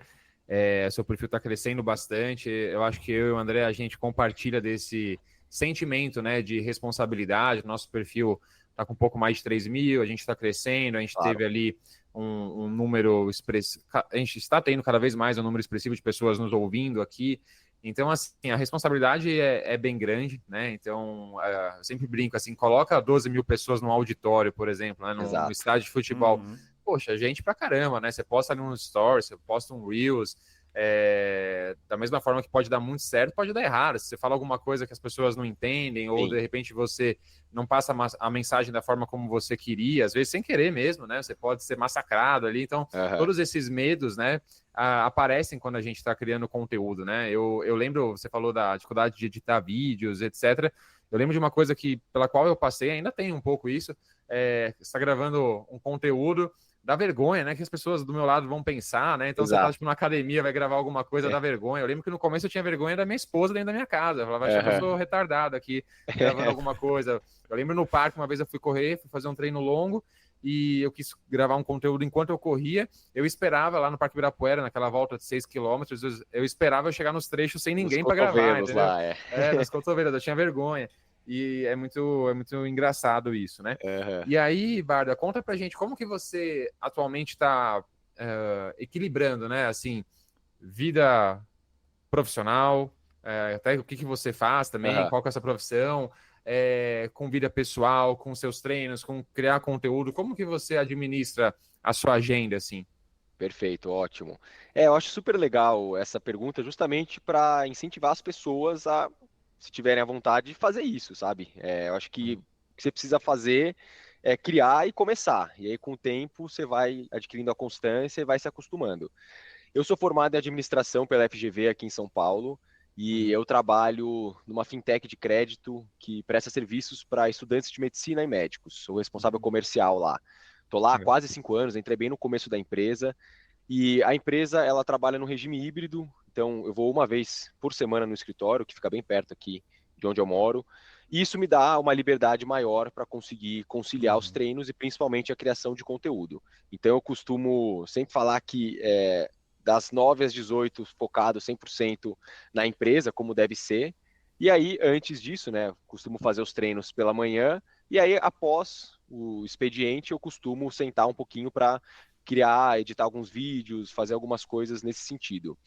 Seu perfil está crescendo bastante. Eu acho que eu e o André, a gente compartilha desse sentimento, né, de responsabilidade. Nosso perfil está com um pouco mais de 3.000, a gente está crescendo, a gente teve ali um número expressivo, a gente está tendo cada vez mais um número expressivo de pessoas nos ouvindo aqui. Então, assim, a responsabilidade é bem grande, né? Então, eu sempre brinco, assim, coloca 12.000 pessoas num auditório, por exemplo, né? No estádio de futebol. Poxa, gente pra caramba, né? Você posta ali um story, você posta um Reels, da mesma forma que pode dar muito certo, pode dar errado. Se você fala alguma coisa que as pessoas não entendem, ou de repente você não passa a mensagem da forma como você queria, às vezes sem querer mesmo, né? Você pode ser massacrado ali. Então, todos esses medos, né, aparecem quando a gente está criando conteúdo, né? Eu lembro, você falou da dificuldade de editar vídeos, etc. Eu lembro de uma coisa pela qual eu passei, ainda tenho um pouco isso, você está gravando um conteúdo, dá vergonha, né? Que as pessoas do meu lado vão pensar, né? Então você tá tipo numa academia, vai gravar alguma coisa, dá vergonha. Eu lembro que no começo eu tinha vergonha da minha esposa dentro da minha casa. Ela vai achar que eu sou retardado aqui, gravando alguma coisa. Eu lembro no parque, uma vez eu fui correr, fui fazer um treino longo e eu quis gravar um conteúdo enquanto eu corria. Eu esperava lá no Parque Ibirapuera, naquela volta de 6 quilômetros, eu esperava eu chegar nos trechos sem ninguém para gravar, entendeu? Lá, nos cotovelos, eu tinha vergonha. E é muito engraçado isso, né? E aí, Barda, conta pra gente como que você atualmente está equilibrando, né? Assim, vida profissional, até o que você faz também, qual que é essa profissão, com vida pessoal, com seus treinos, com criar conteúdo. Como que você administra a sua agenda, assim? Perfeito, ótimo. Eu acho super legal essa pergunta justamente para incentivar as pessoas a, se tiverem a vontade, de fazer isso, sabe? Eu acho que o que você precisa fazer é criar e começar. E aí, com o tempo, você vai adquirindo a constância e vai se acostumando. Eu sou formado em administração pela FGV aqui em São Paulo e eu trabalho numa fintech de crédito que presta serviços para estudantes de medicina e médicos. Sou responsável comercial lá. Estou lá há quase 5 anos, entrei bem no começo da empresa. E a empresa, ela trabalha no regime híbrido, então eu vou uma vez por semana no escritório, que fica bem perto aqui de onde eu moro. E isso me dá uma liberdade maior para conseguir conciliar os treinos e principalmente a criação de conteúdo. Então eu costumo sempre falar que das 9 às 18 focado 100% na empresa, como deve ser. E aí, antes disso, né, costumo fazer os treinos pela manhã. E aí, após o expediente, eu costumo sentar um pouquinho para criar, editar alguns vídeos, fazer algumas coisas nesse sentido.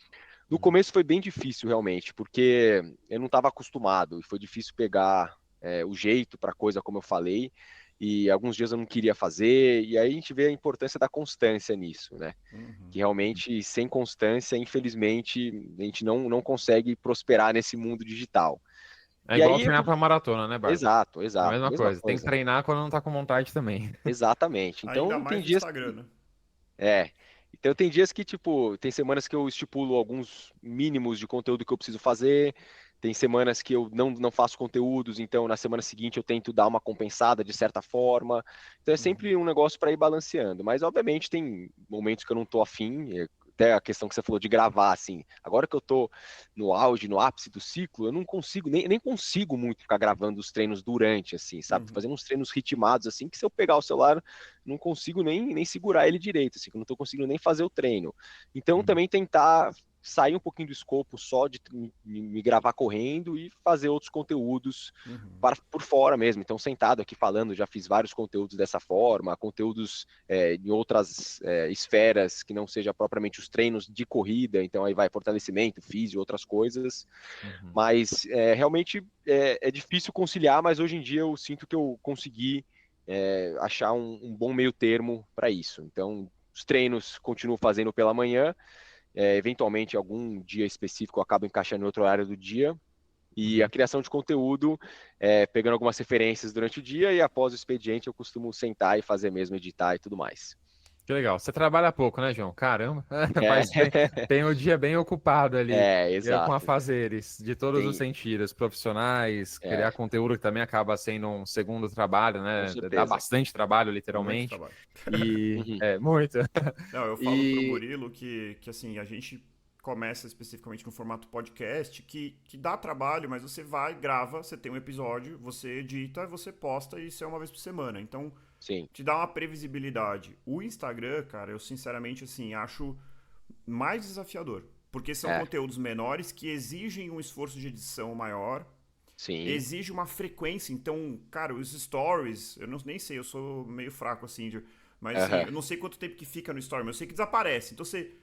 No começo foi bem difícil, realmente, porque eu não estava acostumado e foi difícil pegar o jeito para a coisa, como eu falei. e alguns dias eu não queria fazer, e aí a gente vê a importância da constância nisso, né? Que realmente, sem constância, infelizmente, a gente não consegue prosperar nesse mundo digital. É E igual aí, treinar pra maratona, né, Bardo? exato, É a exato, mesma mesma coisa. Tem que coisa. treinar quando não tá com vontade também. Exatamente. Ainda Então, tem mais no dias Instagram, que, né? é, então tem dias que, tipo, tem semanas que eu estipulo alguns mínimos de conteúdo que eu preciso fazer, tem semanas que eu não faço conteúdos, então na semana seguinte eu tento dar uma compensada de certa forma. Então é sempre um negócio para ir balanceando. Mas obviamente tem momentos que eu não tô afim, até a questão que você falou de gravar, assim. Agora que eu tô no auge, no ápice do ciclo, eu não consigo, nem consigo muito ficar gravando os treinos durante, assim, sabe? Tô fazendo uns treinos ritmados, assim, que se eu pegar o celular não consigo nem segurar ele direito, assim, que eu não estou conseguindo nem fazer o treino. Então, também tentar sair um pouquinho do escopo só de me gravar correndo e fazer outros conteúdos por fora mesmo. Então, sentado aqui falando, já fiz vários conteúdos dessa forma, conteúdos em outras esferas que não seja propriamente os treinos de corrida, então aí vai fortalecimento, físio, outras coisas. Mas realmente é difícil conciliar, mas hoje em dia eu sinto que eu consegui achar um bom meio termo para isso. Então, os treinos continuo fazendo pela manhã, eventualmente algum dia específico eu acabo encaixando em outro horário do dia, e a criação de conteúdo, pegando algumas referências durante o dia, e após o expediente eu costumo sentar e fazer mesmo, editar e tudo mais. Que legal. Você trabalha pouco, né, João? Caramba. É, Mas tem o dia bem ocupado ali. E com exato. afazeres de todos os Tem, sentidos, profissionais, criar é, conteúdo que também acaba sendo um segundo trabalho, com né? Dá certeza. bastante trabalho, Muito literalmente. trabalho. E Uhum, é muito. Não, eu falo pro E Murilo que assim, a gente começa especificamente no formato podcast, que dá trabalho, mas você vai, grava, você tem um episódio, você edita, você posta e isso é uma vez por semana. Então, sim, te dá uma previsibilidade. O Instagram, cara, eu sinceramente, assim, acho mais desafiador. Porque são é, conteúdos menores que exigem um esforço de edição maior, sim, exige uma frequência. Então, cara, os stories, eu não, nem sei, eu sou meio fraco assim, mas assim, aham. eu não sei quanto tempo que fica no story, mas eu sei que desaparece. Então você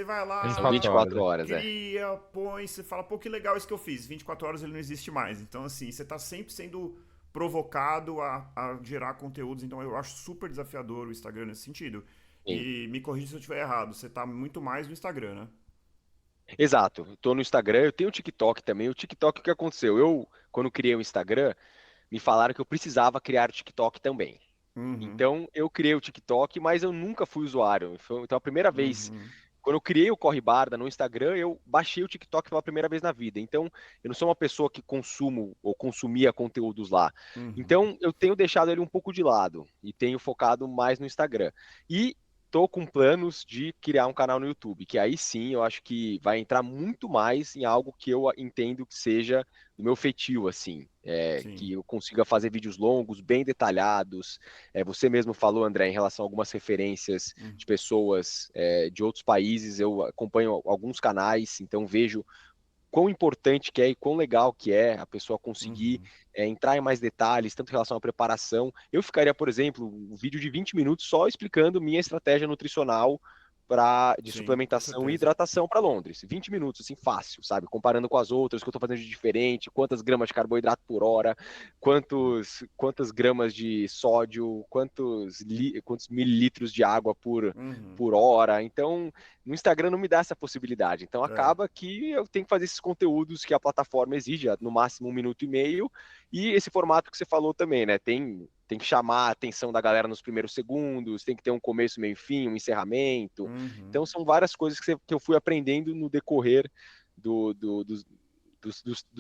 vai São lá, 24 horas, 24 né? horas, cria, põe, você fala, pô, que legal isso que eu fiz. 24 horas ele não existe mais. Então, assim, você tá sempre sendo provocado a gerar conteúdos. Então, eu acho super desafiador o Instagram nesse sentido. sim. E me corrija se eu estiver errado, você tá muito mais no Instagram, né? Exato. Eu tô no Instagram, eu tenho o TikTok também. O TikTok, o que aconteceu? Eu, quando criei o Instagram, me falaram que eu precisava criar o TikTok também. Uhum, Então, eu criei o TikTok, mas eu nunca fui usuário. Então, a primeira vez, uhum, quando eu criei o Corre Barda no Instagram, eu baixei o TikTok pela primeira vez na vida. Então, eu não sou uma pessoa que consumo ou consumia conteúdos lá. uhum. Então, eu tenho deixado ele um pouco de lado e tenho focado mais no Instagram. E tô com planos de criar um canal no YouTube, que aí sim eu acho que vai entrar muito mais em algo que eu entendo que seja do meu feitio, assim, Sim. que eu consiga fazer vídeos longos, bem detalhados. Você mesmo falou, André, em relação a algumas referências Uhum, de pessoas de outros países, eu acompanho alguns canais, então vejo quão importante que é e quão legal que é a pessoa conseguir uhum. entrar em mais detalhes, tanto em relação à preparação. Eu ficaria, por exemplo, um vídeo de 20 minutos só explicando minha estratégia nutricional de Sim, com suplementação e certeza. hidratação para Londres. 20 minutos, assim, fácil, sabe? Comparando com as outras, o que eu estou fazendo de diferente, quantas gramas de carboidrato por hora, quantas gramas de sódio, quantos mililitros de água Uhum. por hora. Então, no Instagram não me dá essa possibilidade. Então É. acaba que eu tenho que fazer esses conteúdos que a plataforma exige, no máximo 1 minuto e meio, e esse formato que você falou também, né? Tem que chamar a atenção da galera nos primeiros segundos, tem que ter um começo, meio e fim, um encerramento. Uhum. Então são várias coisas que eu fui aprendendo no decorrer dos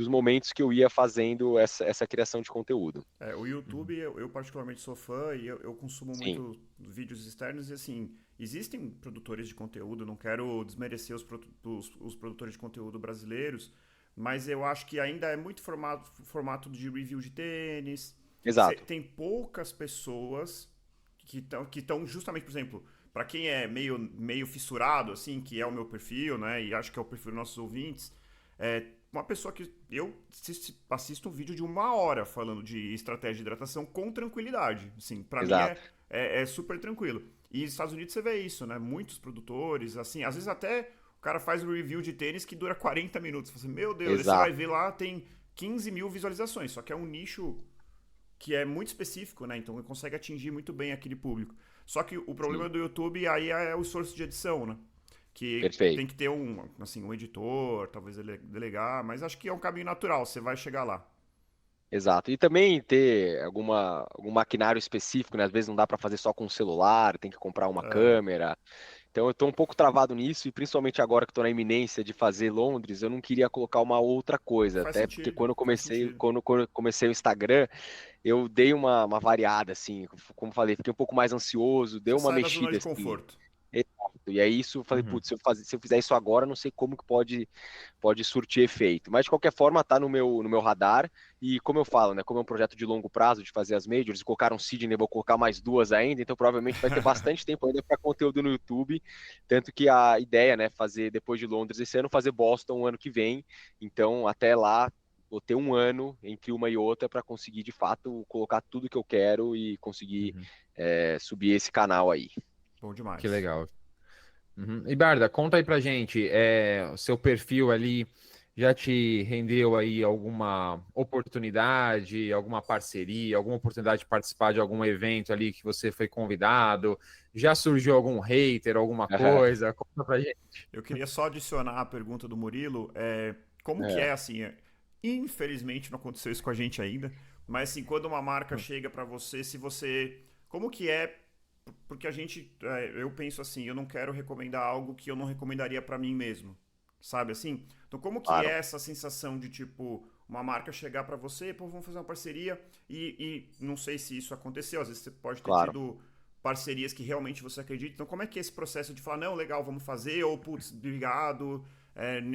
momentos que eu ia fazendo essa criação de conteúdo. O YouTube, eu particularmente sou fã e eu consumo Sim, muito vídeos externos e assim, existem produtores de conteúdo, não quero desmerecer os produtores de conteúdo brasileiros, mas eu acho que ainda é muito formato de review de tênis. exato. Tem poucas pessoas que estão justamente, por exemplo, para quem é meio fissurado, assim, que é o meu perfil, né, e acho que é o perfil dos nossos ouvintes, uma pessoa que eu assisto um vídeo de 1 hora falando de estratégia de hidratação com tranquilidade. Assim, para mim Exato. é super tranquilo. E nos Estados Unidos você vê isso, né? Muitos produtores, assim, às vezes até o cara faz um review de tênis que dura 40 minutos. Você fala assim, meu Deus, aí você vai Exato. ver lá, tem 15 mil visualizações, só que é um nicho que é muito específico, né? Então ele consegue atingir muito bem aquele público. Só que o problema Sim, do YouTube aí é o esforço de edição, né? Que tem perfeito. que ter um editor, talvez ele delegar, mas acho que é um caminho natural, você vai chegar lá. Exato. E também ter algum maquinário específico, né? Às vezes não dá para fazer só com o celular, tem que comprar uma Aham. câmera. Então eu estou um pouco travado nisso, e principalmente agora que estou na iminência de fazer Londres, eu não queria colocar uma outra coisa, Faz até porque sentido, quando eu faz comecei, sentido. quando eu comecei o Instagram, eu dei uma variada, assim, como falei, fiquei um pouco mais ansioso, Você deu uma sai da zona mexida, de assim. conforto. Exato. E aí isso eu falei, Uhum. putz, se eu fizer isso agora, não sei como que pode surtir efeito. Mas de qualquer forma, tá no meu radar. E como eu falo, né? Como é um projeto de longo prazo de fazer as majors, colocaram Sydney, vou colocar mais duas ainda, então provavelmente vai ter bastante tempo ainda para conteúdo no YouTube. Tanto que a ideia, né, fazer depois de Londres esse ano, fazer Boston o ano que vem. Então, até lá, vou ter um ano entre uma e outra para conseguir de fato colocar tudo que eu quero e conseguir Uhum. subir esse canal aí. Bom Que demais. legal. Uhum. E Barda, conta aí pra gente, o seu perfil ali já te rendeu aí alguma oportunidade, alguma parceria, alguma oportunidade de participar de algum evento ali que você foi convidado? Já surgiu algum hater, alguma coisa? Conta pra gente. Eu queria só adicionar a pergunta do Murilo. Como que é É, assim? Infelizmente não aconteceu isso com a gente ainda, mas assim, quando uma marca chega para você, se você, como que é? Porque eu penso assim, eu não quero recomendar algo que eu não recomendaria para mim mesmo, sabe assim? Então como que é claro, essa sensação de tipo uma marca chegar para você, pô, vamos fazer uma parceria e não sei se isso aconteceu, às vezes você pode ter claro. tido parcerias que realmente você acredita. Então, como é que é esse processo de falar, não, legal, vamos fazer, ou putz, obrigado,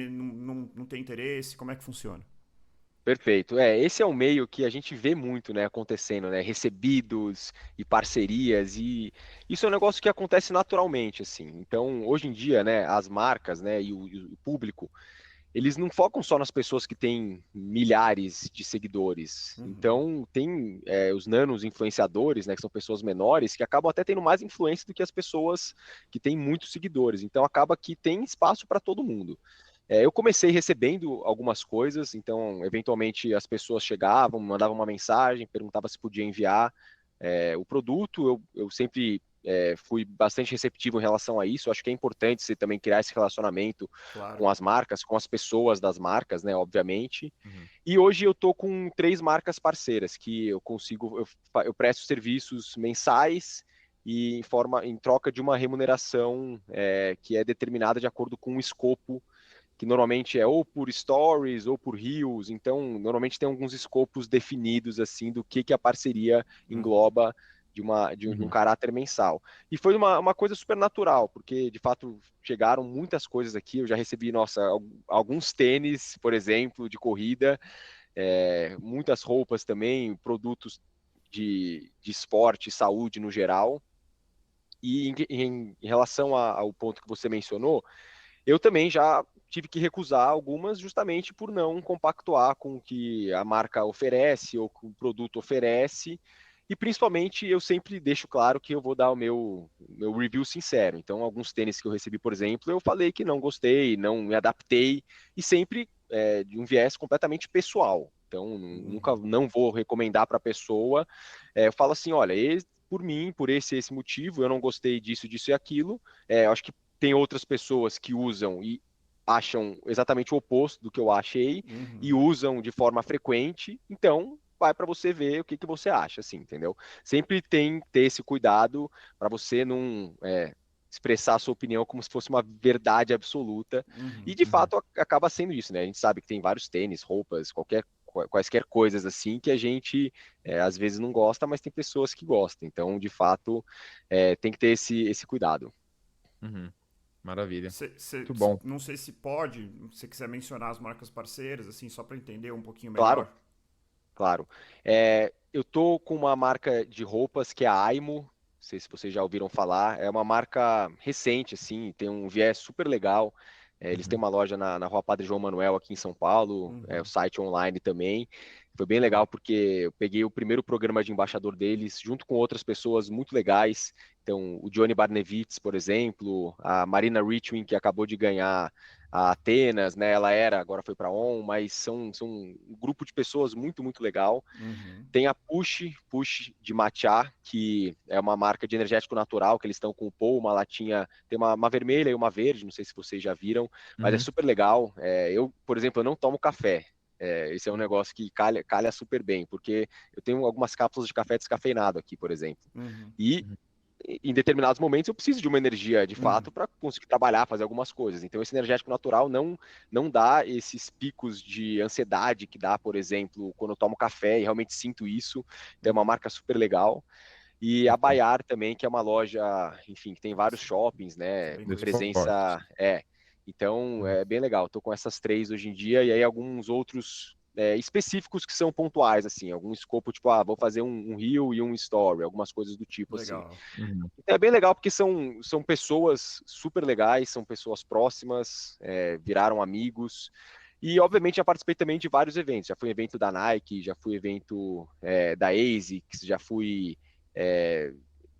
não tem interesse, como é que funciona? Perfeito. Esse é um meio que a gente vê muito, né, acontecendo, né, recebidos e parcerias, e isso é um negócio que acontece naturalmente, assim. Então, hoje em dia, né, as marcas, né, e o público, eles não focam só nas pessoas que têm milhares de seguidores. Uhum, Então, tem os nanos influenciadores, né, que são pessoas menores, que acabam até tendo mais influência do que as pessoas que têm muitos seguidores. Então, acaba que tem espaço para todo mundo. Eu comecei recebendo algumas coisas, então, eventualmente, as pessoas chegavam, mandavam uma mensagem, perguntavam se podia enviar o produto. Eu sempre fui bastante receptivo em relação a isso. Eu acho que é importante você também criar esse relacionamento claro. com as marcas, com as pessoas das marcas, né, obviamente. Uhum. E hoje eu tô com 3 marcas parceiras que eu consigo, eu presto serviços mensais e em troca de uma remuneração que é determinada de acordo com o escopo, que normalmente é ou por stories ou por reels. Então normalmente tem alguns escopos definidos assim do que a parceria Uhum, engloba de um Uhum. caráter mensal. E foi uma coisa super natural, porque de fato chegaram muitas coisas aqui. Eu já recebi, nossa, alguns tênis, por exemplo, de corrida, muitas roupas também, produtos de esporte, saúde no geral. E em relação ao ponto que você mencionou, eu também já tive que recusar algumas justamente por não compactuar com o que a marca oferece ou com o produto oferece. E principalmente eu sempre deixo claro que eu vou dar o meu review sincero. Então, alguns tênis que eu recebi, por exemplo, eu falei que não gostei, não me adaptei, e sempre de um viés completamente pessoal. Então, nunca uhum, não vou recomendar para a pessoa. Eu falo assim, olha, por mim, por esse motivo, eu não gostei disso, disso e aquilo. Eu acho que tem outras pessoas que usam e acham exatamente o oposto do que eu achei e uhum. usam de forma frequente. Então, vai para você ver o que você acha, assim, entendeu? Sempre tem que ter esse cuidado para você não expressar a sua opinião como se fosse uma verdade absoluta. E Uhum. de Uhum. fato acaba sendo isso, né? A gente sabe que tem vários tênis, roupas, quaisquer coisas assim que a gente às vezes não gosta, mas tem pessoas que gostam. Então, de fato, tem que ter esse cuidado. Uhum. Maravilha. Muito Cê, bom. não sei se pode, se você quiser mencionar as marcas parceiras, assim, só para entender um pouquinho Claro, melhor. claro. Eu tô com uma marca de roupas que é a Aimo. Não sei se vocês já ouviram falar. É uma marca recente, assim, tem um viés super legal. Eles têm Uhum. uma loja na Rua Padre João Manuel, aqui em São Paulo, o Uhum, site online também. Foi bem legal legal. porque eu peguei o primeiro programa de embaixador deles, junto com outras pessoas muito legais, Então, o Johnny Barnevitz, por exemplo, a Marina Richwin, que acabou de ganhar a Atenas, né? Ela agora foi para ON, mas são um grupo de pessoas muito, muito legal. Tem a Push de Matcha, que é uma marca de energético natural, que eles estão com o Paul, uma latinha, tem uma vermelha e uma verde, não sei se vocês já viram, mas é super legal. Eu, por exemplo, eu não tomo café. Esse é um negócio que calha super bem, porque eu tenho algumas cápsulas de café descafeinado aqui, por exemplo. E em determinados momentos eu preciso de uma energia de fato para conseguir trabalhar, fazer algumas coisas. Então esse energético natural não dá esses picos de ansiedade que dá, por exemplo, quando eu tomo café e realmente sinto isso. Então é uma marca super legal. E a Baiar também, que é uma loja, enfim, que tem vários shoppings, né? Presença. Então é bem legal. Estou com essas 3 hoje em dia, e aí alguns outros específicos que são pontuais, assim, algum escopo, tipo, vou fazer um reel e um story, algumas coisas do tipo, legal. Assim. Então é bem legal porque são pessoas super legais, são pessoas próximas, viraram amigos, e obviamente já participei também de vários eventos, já fui evento da Nike, já fui evento da ASICS, já fui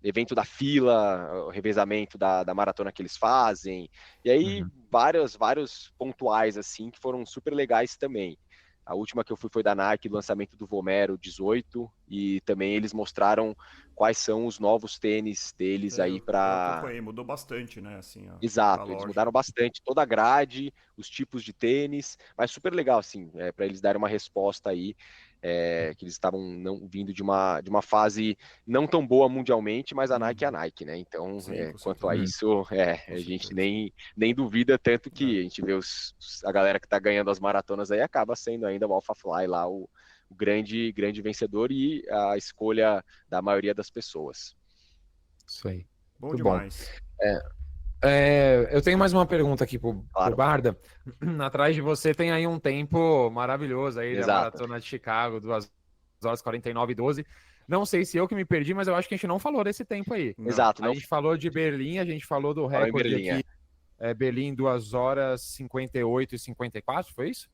evento da fila, o revezamento da maratona que eles fazem, e aí vários pontuais, assim, que foram super legais também. A última que eu fui foi da Nike, lançamento do Vomero 18, e também eles mostraram quais são os novos tênis deles aí para... Mudou bastante, né? Assim, Exato, eles mudaram bastante toda a grade, os tipos de tênis, mas super legal, assim, para eles darem uma resposta aí, que eles estavam vindo de uma fase não tão boa mundialmente, mas a Nike é a Nike, né? Então, quanto a isso, a gente nem duvida, tanto que a gente vê a galera que tá ganhando as maratonas aí acaba sendo ainda o AlphaFly lá, o grande vencedor e a escolha da maioria das pessoas. Isso aí. Bom demais. Eu tenho mais uma pergunta aqui pro Barda. Atrás de você tem aí um tempo maravilhoso aí da Maratona de Chicago, 2h49:12. Não sei se eu que me perdi, mas eu acho que a gente não falou desse tempo aí. Exato. A gente falou de Berlim, a gente falou do recorde aqui. Berlim 2h58:54, foi isso?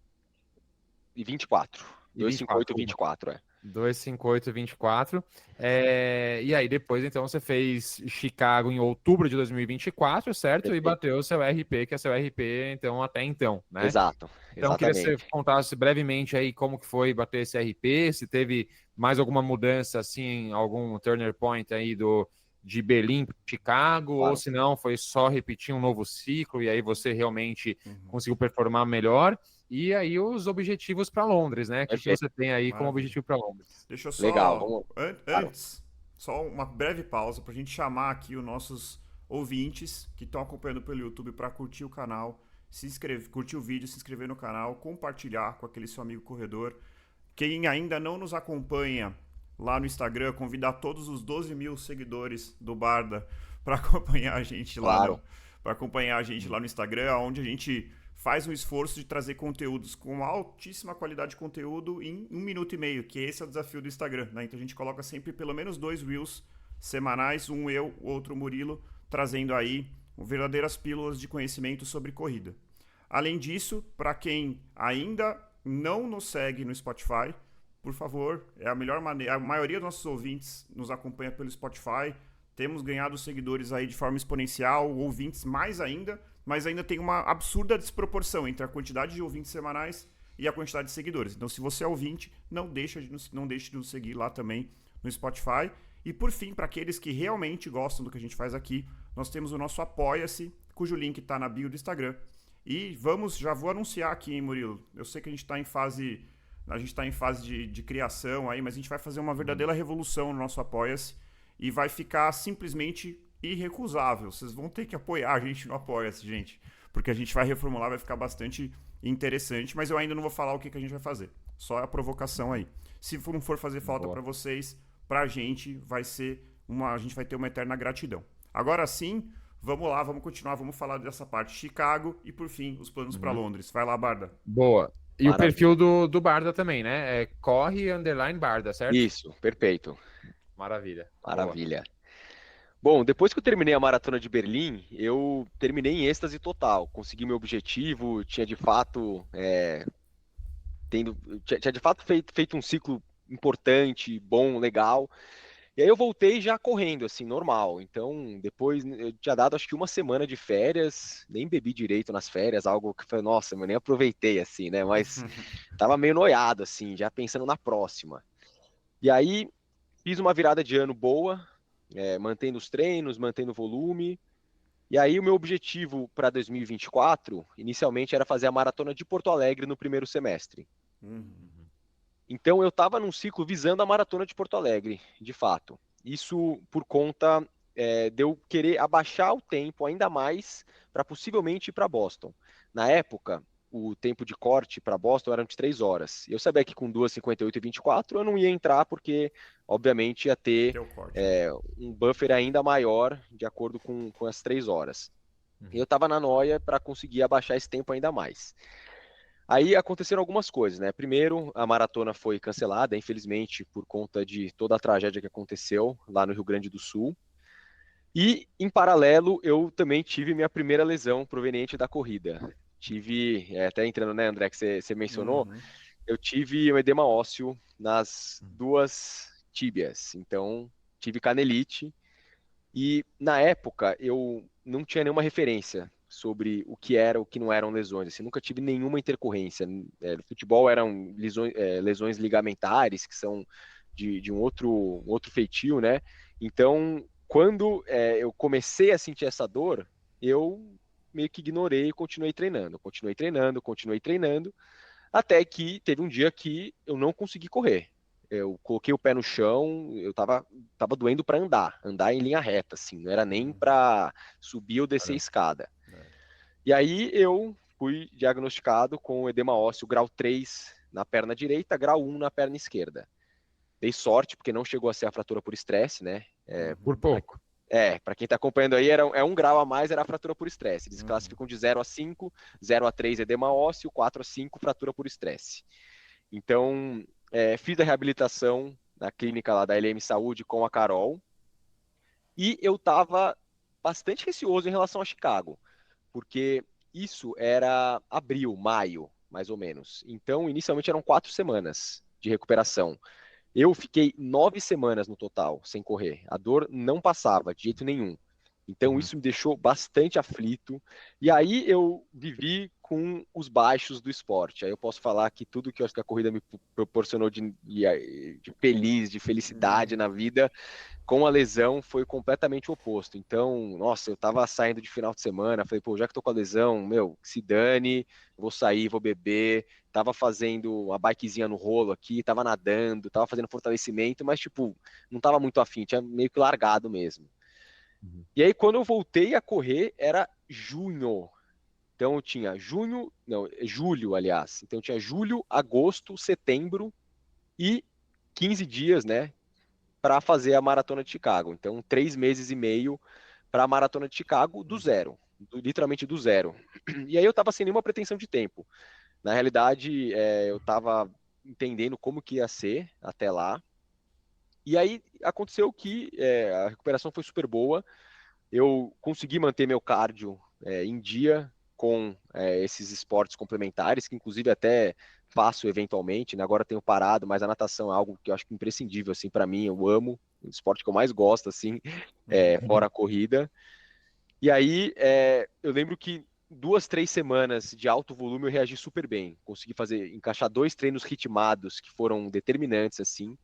E 24. 2:58:24, 2:58:24. E aí, depois, então, você fez Chicago em outubro de 2024, certo? Perfeito. E bateu o seu RP, que é seu RP, então, até então, né? Exato. Então, queria que você contasse brevemente aí como que foi bater esse RP, se teve mais alguma mudança, assim, algum turning point aí de Berlim para Chicago, ou se não, foi só repetir um novo ciclo e aí você realmente conseguiu performar melhor. E aí os objetivos para Londres, né? O que você tem aí como objetivo para Londres? Deixa eu só... Antes, só uma breve pausa para a gente chamar aqui os nossos ouvintes que estão acompanhando pelo YouTube para curtir o canal, curtir o vídeo, se inscrever no canal, compartilhar com aquele seu amigo corredor. Quem ainda não nos acompanha lá no Instagram, convidar todos os 12 mil seguidores do Barda para acompanhar a gente lá, no Instagram, onde a gente faz um esforço de trazer conteúdos com altíssima qualidade de conteúdo em 1 minuto e meio, que esse é o desafio do Instagram, né? Então a gente coloca sempre pelo menos 2 reels semanais, um eu, o outro Murilo, trazendo aí verdadeiras pílulas de conhecimento sobre corrida. Além disso, para quem ainda não nos segue no Spotify, por favor, é a melhor maneira. A maioria dos nossos ouvintes nos acompanha pelo Spotify. Temos ganhado seguidores aí de forma exponencial, ouvintes mais ainda, mas ainda tem uma absurda desproporção entre a quantidade de ouvintes semanais e a quantidade de seguidores. Então, se você é ouvinte, não deixe de nos seguir lá também no Spotify. E, por fim, para aqueles que realmente gostam do que a gente faz aqui, nós temos o nosso Apoia-se, cujo link está na bio do Instagram. E já vou anunciar aqui, hein, Murilo? Eu sei que a gente está em fase de criação aí, mas a gente vai fazer uma verdadeira revolução no nosso Apoia-se e vai ficar simplesmente irrecusável. Vocês vão ter que apoiar a gente no Apoia-se, gente, porque a gente vai reformular, vai ficar bastante interessante, mas eu ainda não vou falar o que a gente vai fazer. Só a provocação aí. Se não for fazer falta para vocês, pra gente vai ser a gente vai ter uma eterna gratidão. Agora sim, vamos lá, vamos continuar, vamos falar dessa parte. Chicago e, por fim, os planos para Londres. Vai lá, Barda. Boa. E maravilha. O perfil do Barda também, né? Corre_Barda, certo? Isso, perfeito. Maravilha. Maravilha. Bom, depois que eu terminei a maratona de Berlim, eu terminei em êxtase total. Consegui meu objetivo, tinha de fato feito um ciclo importante, bom, legal. E aí eu voltei já correndo, assim, normal. Então, depois eu tinha dado acho que uma semana de férias, nem bebi direito nas férias, algo que foi, nossa, eu nem aproveitei, assim, né? Mas tava meio noiado, assim, já pensando na próxima. E aí fiz uma virada de ano boa, mantendo os treinos, mantendo o volume. E aí o meu objetivo para 2024, inicialmente, era fazer a maratona de Porto Alegre no primeiro semestre. Uhum. Então eu estava num ciclo visando a maratona de Porto Alegre, de fato. Isso por conta de eu querer abaixar o tempo ainda mais para possivelmente ir para Boston. Na época, o tempo de corte para Boston era de 3 horas. Eu sabia que com 2:58 e 24 eu não ia entrar porque, obviamente, ia ter Teu corte, né? um buffer ainda maior de acordo com as 3 horas. E eu estava na noia para conseguir abaixar esse tempo ainda mais. Aí aconteceram algumas coisas, né? Primeiro, a maratona foi cancelada, infelizmente, por conta de toda a tragédia que aconteceu lá no Rio Grande do Sul. E, em paralelo, eu também tive minha primeira lesão proveniente da corrida. Tive, até entrando, né, André, que você mencionou, Uhum. eu tive um edema ósseo nas duas tíbias. Então, tive canelite. E na época eu não tinha nenhuma referência sobre o que era, o que não eram lesões. Assim, nunca tive nenhuma intercorrência. No futebol eram lesões ligamentares, que são de um outro feitio, né? Então, quando eu comecei a sentir essa dor, eu meio que ignorei e continuei treinando. Continuei treinando, até que teve um dia que eu não consegui correr. Eu coloquei o pé no chão, tava doendo para andar em linha reta, assim, não era nem Uhum. para subir ou descer a Caramba. escada. É. E aí eu fui diagnosticado com edema ósseo grau 3 na perna direita, grau 1 na perna esquerda. Dei sorte, porque não chegou a ser a fratura por estresse, né? Por Uhum. pouco. Para quem está acompanhando aí, é 1 grau a mais, era a fratura por estresse. Eles Uhum. classificam de 0 a 5, 0 a 3 edema ósseo, 4 a 5 fratura por estresse. Então, fiz a reabilitação na clínica lá da LM Saúde com a Carol, e eu estava bastante receoso em relação a Chicago, porque isso era abril, maio, mais ou menos. Então, inicialmente eram 4 semanas de recuperação. Eu fiquei 9 semanas no total sem correr. A dor não passava de jeito nenhum. Então Uhum. isso me deixou bastante aflito. E aí eu vivi com os baixos do esporte. Aí eu posso falar que tudo que eu acho que a corrida me proporcionou de feliz, de felicidade Uhum. na vida, com a lesão foi completamente o oposto. Então, nossa, eu tava saindo de final de semana, falei, pô, já que tô com a lesão, meu, que se dane, vou sair, vou beber. Tava fazendo uma bikezinha no rolo aqui, tava nadando, tava fazendo fortalecimento, mas, tipo, não tava muito afim, tinha meio que largado mesmo. Uhum. E aí, quando eu voltei a correr, era junho. Então, eu tinha junho, não, julho, aliás. Então, eu tinha julho, agosto, setembro e 15 dias, né, para fazer a maratona de Chicago. Então, 3 meses e meio para a maratona de Chicago do zero, literalmente do zero. E aí eu estava sem nenhuma pretensão de tempo. Na realidade, eu estava entendendo como que ia ser até lá. E aí aconteceu que a recuperação foi super boa. Eu consegui manter meu cardio em dia com esses esportes complementares, que inclusive até faço eventualmente, né? Agora tenho parado, mas a natação é algo que eu acho que é imprescindível assim para mim, eu amo, o esporte que eu mais gosto assim, Uhum. fora a corrida. E aí eu lembro que 2, 3 semanas de alto volume eu reagi super bem, consegui encaixar 2 treinos ritmados que foram determinantes assim,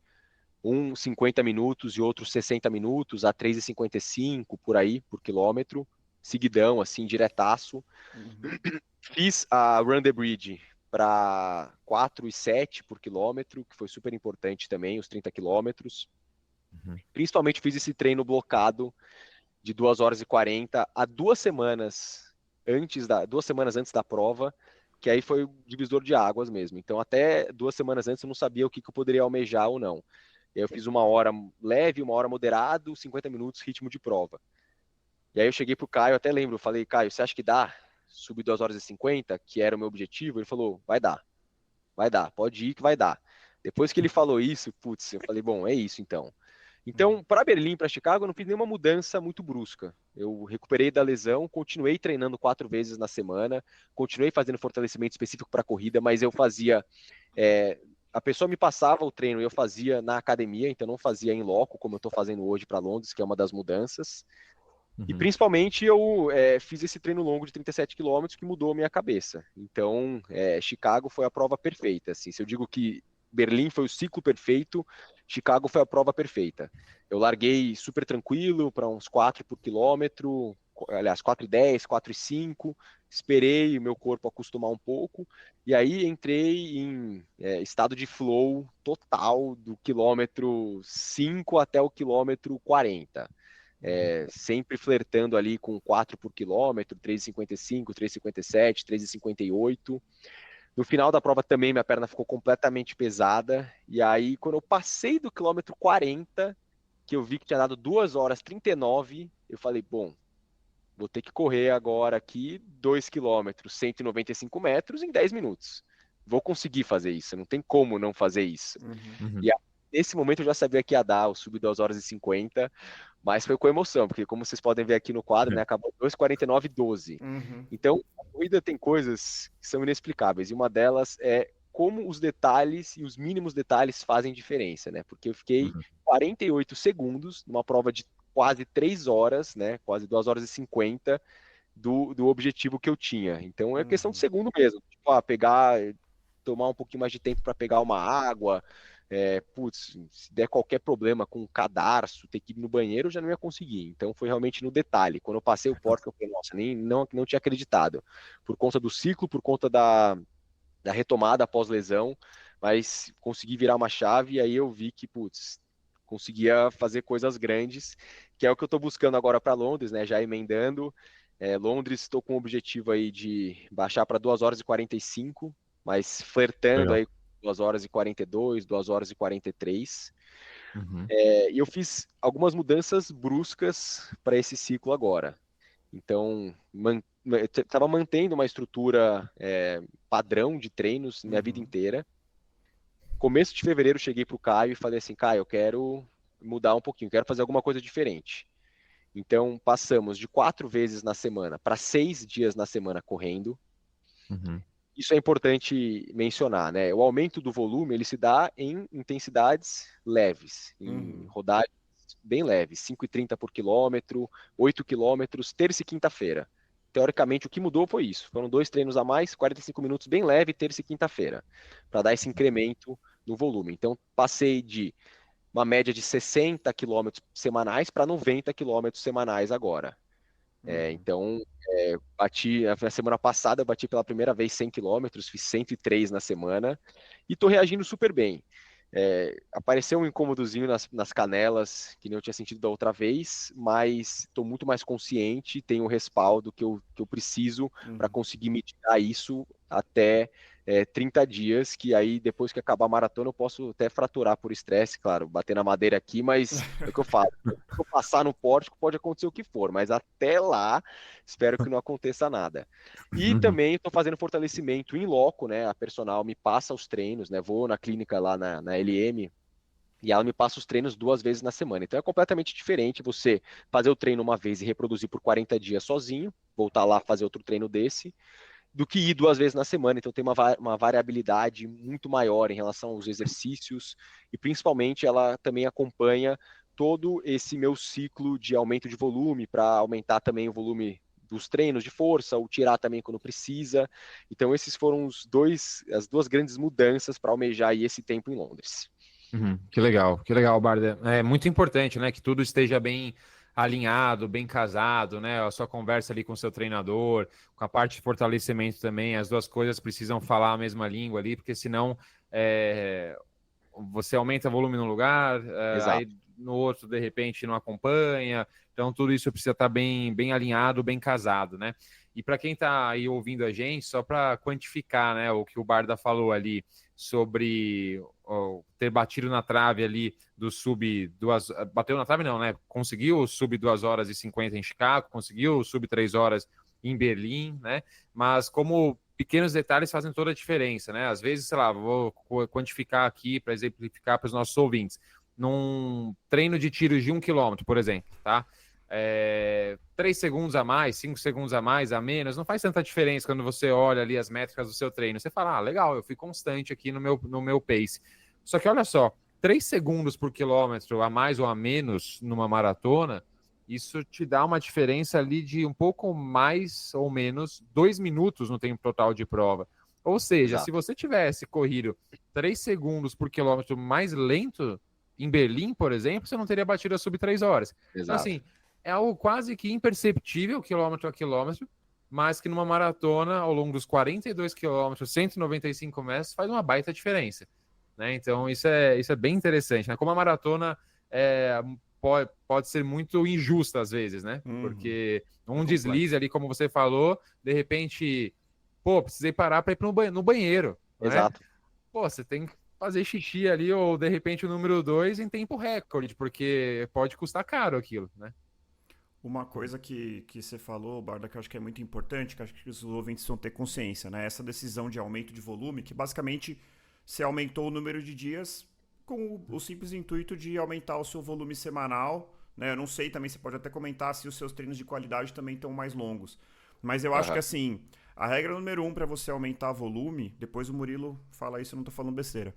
um 50 minutos e outro 60 minutos, a 3:55 por aí, por quilômetro, seguidão, assim, diretaço. Uhum. Fiz a Run the Bridge para 4:07 por quilômetro, que foi super importante também, os 30 quilômetros. Uhum. Principalmente fiz esse treino blocado de 2 horas e 40 a 2 semanas 2 semanas antes da prova, que aí foi o divisor de águas mesmo. Então, até 2 semanas antes eu não sabia o que eu poderia almejar ou não. E aí eu fiz 1 hora leve, 1 hora moderado, 50 minutos ritmo de prova. E aí eu cheguei pro Caio, até lembro, eu falei, Caio, você acha que dá? Subir 2 horas e 50, que era o meu objetivo? Ele falou, vai dar, pode ir que vai dar. Depois que ele falou isso, putz, eu falei, bom, é isso então. Uhum. Então, para Berlim, para Chicago, eu não fiz nenhuma mudança muito brusca. Eu recuperei da lesão, continuei treinando 4 vezes na semana, continuei fazendo fortalecimento específico para corrida, mas eu fazia a pessoa me passava o treino e eu fazia na academia, então não fazia em loco, como eu estou fazendo hoje para Londres, que é uma das mudanças. E principalmente eu fiz esse treino longo de 37 quilômetros que mudou a minha cabeça. Então, Chicago foi a prova perfeita. Assim, se eu digo que Berlim foi o ciclo perfeito, Chicago foi a prova perfeita. Eu larguei super tranquilo para uns 4 por quilômetro, aliás, 4,10, 4,5, esperei o meu corpo acostumar um pouco, e aí entrei em estado de flow total do quilômetro 5 até o quilômetro 40. Sempre flertando ali com 4 por quilômetro, 3,55, 3,57, 3,58. No final da prova também minha perna ficou completamente pesada, e aí quando eu passei do quilômetro 40, que eu vi que tinha dado 2 horas 39, eu falei, bom, vou ter que correr agora aqui 2 quilômetros, 195 metros em 10 minutos. Vou conseguir fazer isso, não tem como não fazer isso. E aí, nesse momento eu já sabia que ia dar o sub 2 horas e 50, mas foi com emoção, porque como vocês podem ver aqui no quadro, né, acabou 2:49:12. Então, a corrida tem coisas que são inexplicáveis, e uma delas é como os detalhes e os mínimos detalhes fazem diferença, né? Porque eu fiquei 48 segundos numa prova de quase 3 horas, né? Quase 2 horas e 50 do objetivo que eu tinha. Então é questão de segundo mesmo. Tipo, tomar um pouquinho mais de tempo para pegar uma água. Se der qualquer problema com o cadarço, ter que ir no banheiro, eu já não ia conseguir. Então foi realmente no detalhe. Quando eu passei o pórtico, eu falei, nossa, não tinha acreditado. Por conta do ciclo, por conta da retomada após lesão, mas consegui virar uma chave e aí eu vi que, conseguia fazer coisas grandes, que é o que eu estou buscando agora para Londres, né? Já emendando. Londres, estou com o objetivo aí de baixar para 2 horas e 45, mas flertando aí 2 horas e 42, 2 horas e 43. E eu fiz algumas mudanças bruscas para esse ciclo agora. Então, estava mantendo uma estrutura padrão de treinos minha vida inteira. Começo de fevereiro, cheguei para o Caio e falei assim, Caio, eu quero mudar um pouquinho, quero fazer alguma coisa diferente. Então, passamos de 4 vezes na semana para 6 dias na semana correndo. Isso é importante mencionar, né? O aumento do volume, ele se dá em intensidades leves, em rodagens bem leves, 5,30 por quilômetro, 8 quilômetros, terça e quinta-feira. Teoricamente, o que mudou foi isso. Foram 2 treinos a mais, 45 minutos bem leve, terça e quinta-feira, para dar esse incremento no volume. Então, passei de uma média de 60 quilômetros semanais para 90 quilômetros semanais agora. Então, na semana passada, eu bati pela primeira vez 100 quilômetros, fiz 103 na semana, e estou reagindo super bem. Apareceu um incômodozinho nas canelas, que nem eu tinha sentido da outra vez, mas estou muito mais consciente, tenho o respaldo que eu preciso para conseguir mitigar isso até 30 dias, que aí depois que acabar a maratona eu posso até fraturar por estresse, claro, bater na madeira aqui, mas é o que eu falo. Se eu passar no pórtico pode acontecer o que for, mas até lá espero que não aconteça nada. E também estou fazendo fortalecimento em loco, né? A personal me passa os treinos, né? Vou na clínica lá na LM e ela me passa os treinos 2 vezes na semana. Então é completamente diferente você fazer o treino uma vez e reproduzir por 40 dias sozinho, voltar lá fazer outro treino desse, do que ir 2 vezes na semana. Então tem uma variabilidade muito maior em relação aos exercícios e principalmente ela também acompanha todo esse meu ciclo de aumento de volume para aumentar também o volume dos treinos de força, ou tirar também quando precisa. Então esses foram as 2 grandes mudanças para almejar aí esse tempo em Londres. Que legal, Barda. É muito importante, né, que tudo esteja bem alinhado, bem casado, né, a sua conversa ali com o seu treinador, com a parte de fortalecimento também, as 2 coisas precisam falar a mesma língua ali, porque senão você aumenta volume num lugar, aí no outro, de repente, não acompanha, então tudo isso precisa estar bem alinhado, bem casado, né? E para quem está aí ouvindo a gente, só para quantificar, né, o que o Barda falou ali sobre ter batido na trave ali do sub 2, bateu na trave não, né? Conseguiu o sub 2 horas e 50 em Chicago, conseguiu o sub 3 horas em Berlim, né? Mas como pequenos detalhes fazem toda a diferença, né? Às vezes, sei lá, vou quantificar aqui para exemplificar para os nossos ouvintes. Num treino de tiros de 1 quilômetro, por exemplo, tá? 3 segundos a mais, 5 segundos a mais, a menos, não faz tanta diferença quando você olha ali as métricas do seu treino. Você fala, legal, eu fui constante aqui no meu pace. Só que olha só, 3 segundos por quilômetro a mais ou a menos numa maratona, isso te dá uma diferença ali de um pouco mais ou menos 2 minutos no tempo total de prova. Ou seja, Exato. se você tivesse corrido 3 segundos por quilômetro mais lento em Berlim, por exemplo, você não teria batido a sub 3 horas. Exato. Então, assim, é algo quase que imperceptível, quilômetro a quilômetro, mas que numa maratona, ao longo dos 42 quilômetros, 195 metros, faz uma baita diferença. Né? Então, isso é bem interessante. Né? Como a maratona pode ser muito injusta às vezes, né? Porque um deslize ali, como você falou, de repente, precisei parar para ir no banheiro. Exato. Né? Você tem que fazer xixi ali, ou de repente o número 2 em tempo recorde, porque pode custar caro aquilo, né? Uma coisa que você falou, Barda, que eu acho que é muito importante, que eu acho que os ouvintes vão ter consciência, né? Essa decisão de aumento de volume, que basicamente você aumentou o número de dias com o simples intuito de aumentar o seu volume semanal, né? Eu não sei, também você pode até comentar se os seus treinos de qualidade também estão mais longos. Mas eu acho que assim, a regra número 1 para você aumentar volume, depois o Murilo fala isso, eu não tô falando besteira,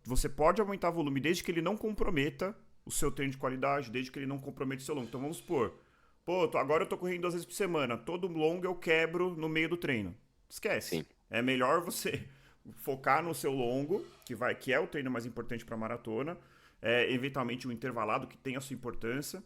você pode aumentar volume desde que ele não comprometa o seu treino de qualidade, desde que ele não comprometa o seu longo. Então vamos supor, agora eu tô correndo 2 vezes por semana, todo longo eu quebro no meio do treino. Esquece. Sim. É melhor você focar no seu longo, que é o treino mais importante para maratona, eventualmente um intervalado que tem a sua importância.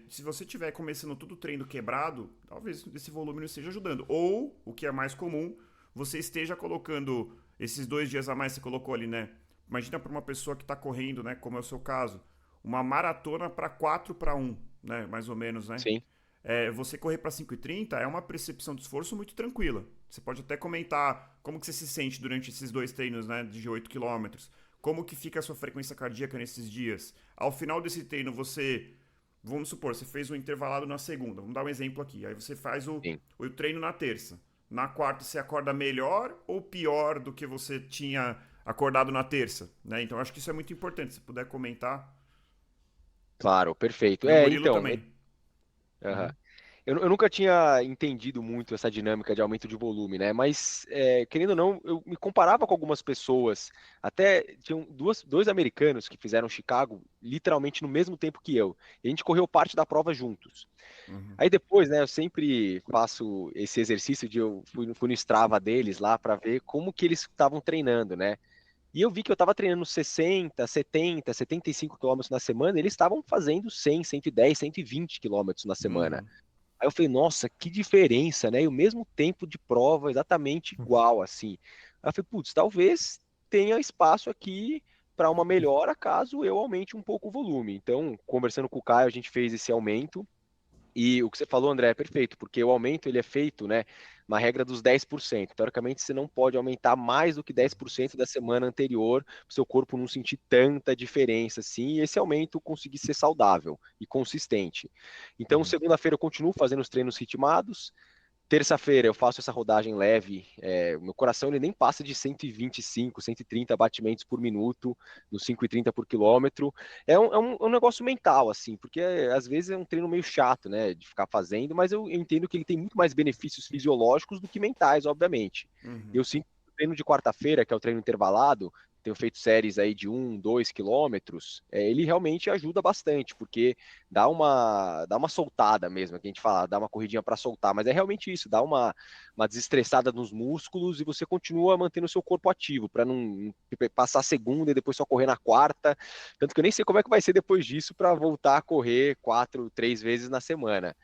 Se você estiver começando todo o treino quebrado, talvez esse volume não esteja ajudando. Ou, o que é mais comum, você esteja colocando esses 2 dias a mais que você colocou ali, né? Imagina para uma pessoa que está correndo, né? Como é o seu caso, uma maratona para 4-1, né? Mais ou menos, né? Sim. Você correr para 5:30 é uma percepção de esforço muito tranquila. Você pode até comentar como que você se sente durante esses 2 treinos, né? De 8 quilômetros. Como que fica a sua frequência cardíaca nesses dias. Ao final desse treino, vamos supor, você fez um intervalado na segunda. Vamos dar um exemplo aqui. Aí você faz o treino na terça. Na quarta, você acorda melhor ou pior do que você tinha acordado na terça, né? Então, acho que isso é muito importante. Se puder comentar. Claro, perfeito. E o Murilo então, também. Eu nunca tinha entendido muito essa dinâmica de aumento de volume, né? Mas, querendo ou não, eu me comparava com algumas pessoas. Até tinham dois americanos que fizeram Chicago literalmente no mesmo tempo que eu. E a gente correu parte da prova juntos. Aí depois, né, eu sempre faço esse exercício de eu fui no Strava deles lá para ver como que eles estavam treinando, né? E eu vi que eu estava treinando 60, 70, 75 quilômetros na semana, e eles estavam fazendo 100, 110, 120 quilômetros na semana. Aí eu falei, nossa, que diferença, né? E o mesmo tempo de prova, exatamente igual, assim. Aí eu falei, putz, talvez tenha espaço aqui para uma melhora caso eu aumente um pouco o volume. Então, conversando com o Caio, a gente fez esse aumento. E o que você falou, André, é perfeito, porque o aumento ele é feito, né, uma regra dos 10%. Teoricamente, você não pode aumentar mais do que 10% da semana anterior, para o seu corpo não sentir tanta diferença assim, e esse aumento conseguir ser saudável e consistente. Então, segunda-feira eu continuo fazendo os treinos ritmados. Terça-feira eu faço essa rodagem leve, o meu coração ele nem passa de 125, 130 batimentos por minuto, nos 5,30 por quilômetro. É um negócio mental, assim, porque às vezes é um treino meio chato, né, de ficar fazendo, mas eu entendo que ele tem muito mais benefícios fisiológicos do que mentais, obviamente. Eu sinto que o treino de quarta-feira, que é o treino intervalado, tenho feito séries aí de 1, 2 quilômetros, ele realmente ajuda bastante, porque dá uma soltada mesmo, que a gente fala, dá uma corridinha para soltar, mas é realmente isso, dá uma desestressada nos músculos e você continua mantendo o seu corpo ativo, para não passar a segunda e depois só correr na quarta, tanto que eu nem sei como é que vai ser depois disso para voltar a correr 4, 3 vezes na semana.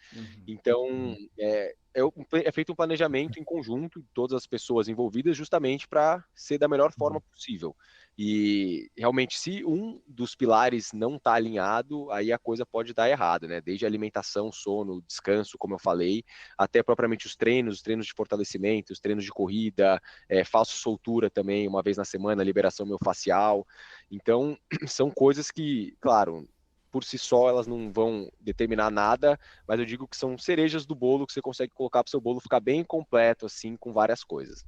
Então, é feito um planejamento em conjunto de todas as pessoas envolvidas justamente para ser da melhor forma possível. E realmente, se um dos pilares não está alinhado, aí a coisa pode dar errado, né? Desde a alimentação, sono, descanso, como eu falei, até propriamente os treinos de fortalecimento, os treinos de corrida, faço soltura também uma vez na semana, liberação miofascial. Então, são coisas que, claro, por si só elas não vão determinar nada, mas eu digo que são cerejas do bolo que você consegue colocar para o seu bolo ficar bem completo, assim, com várias coisas.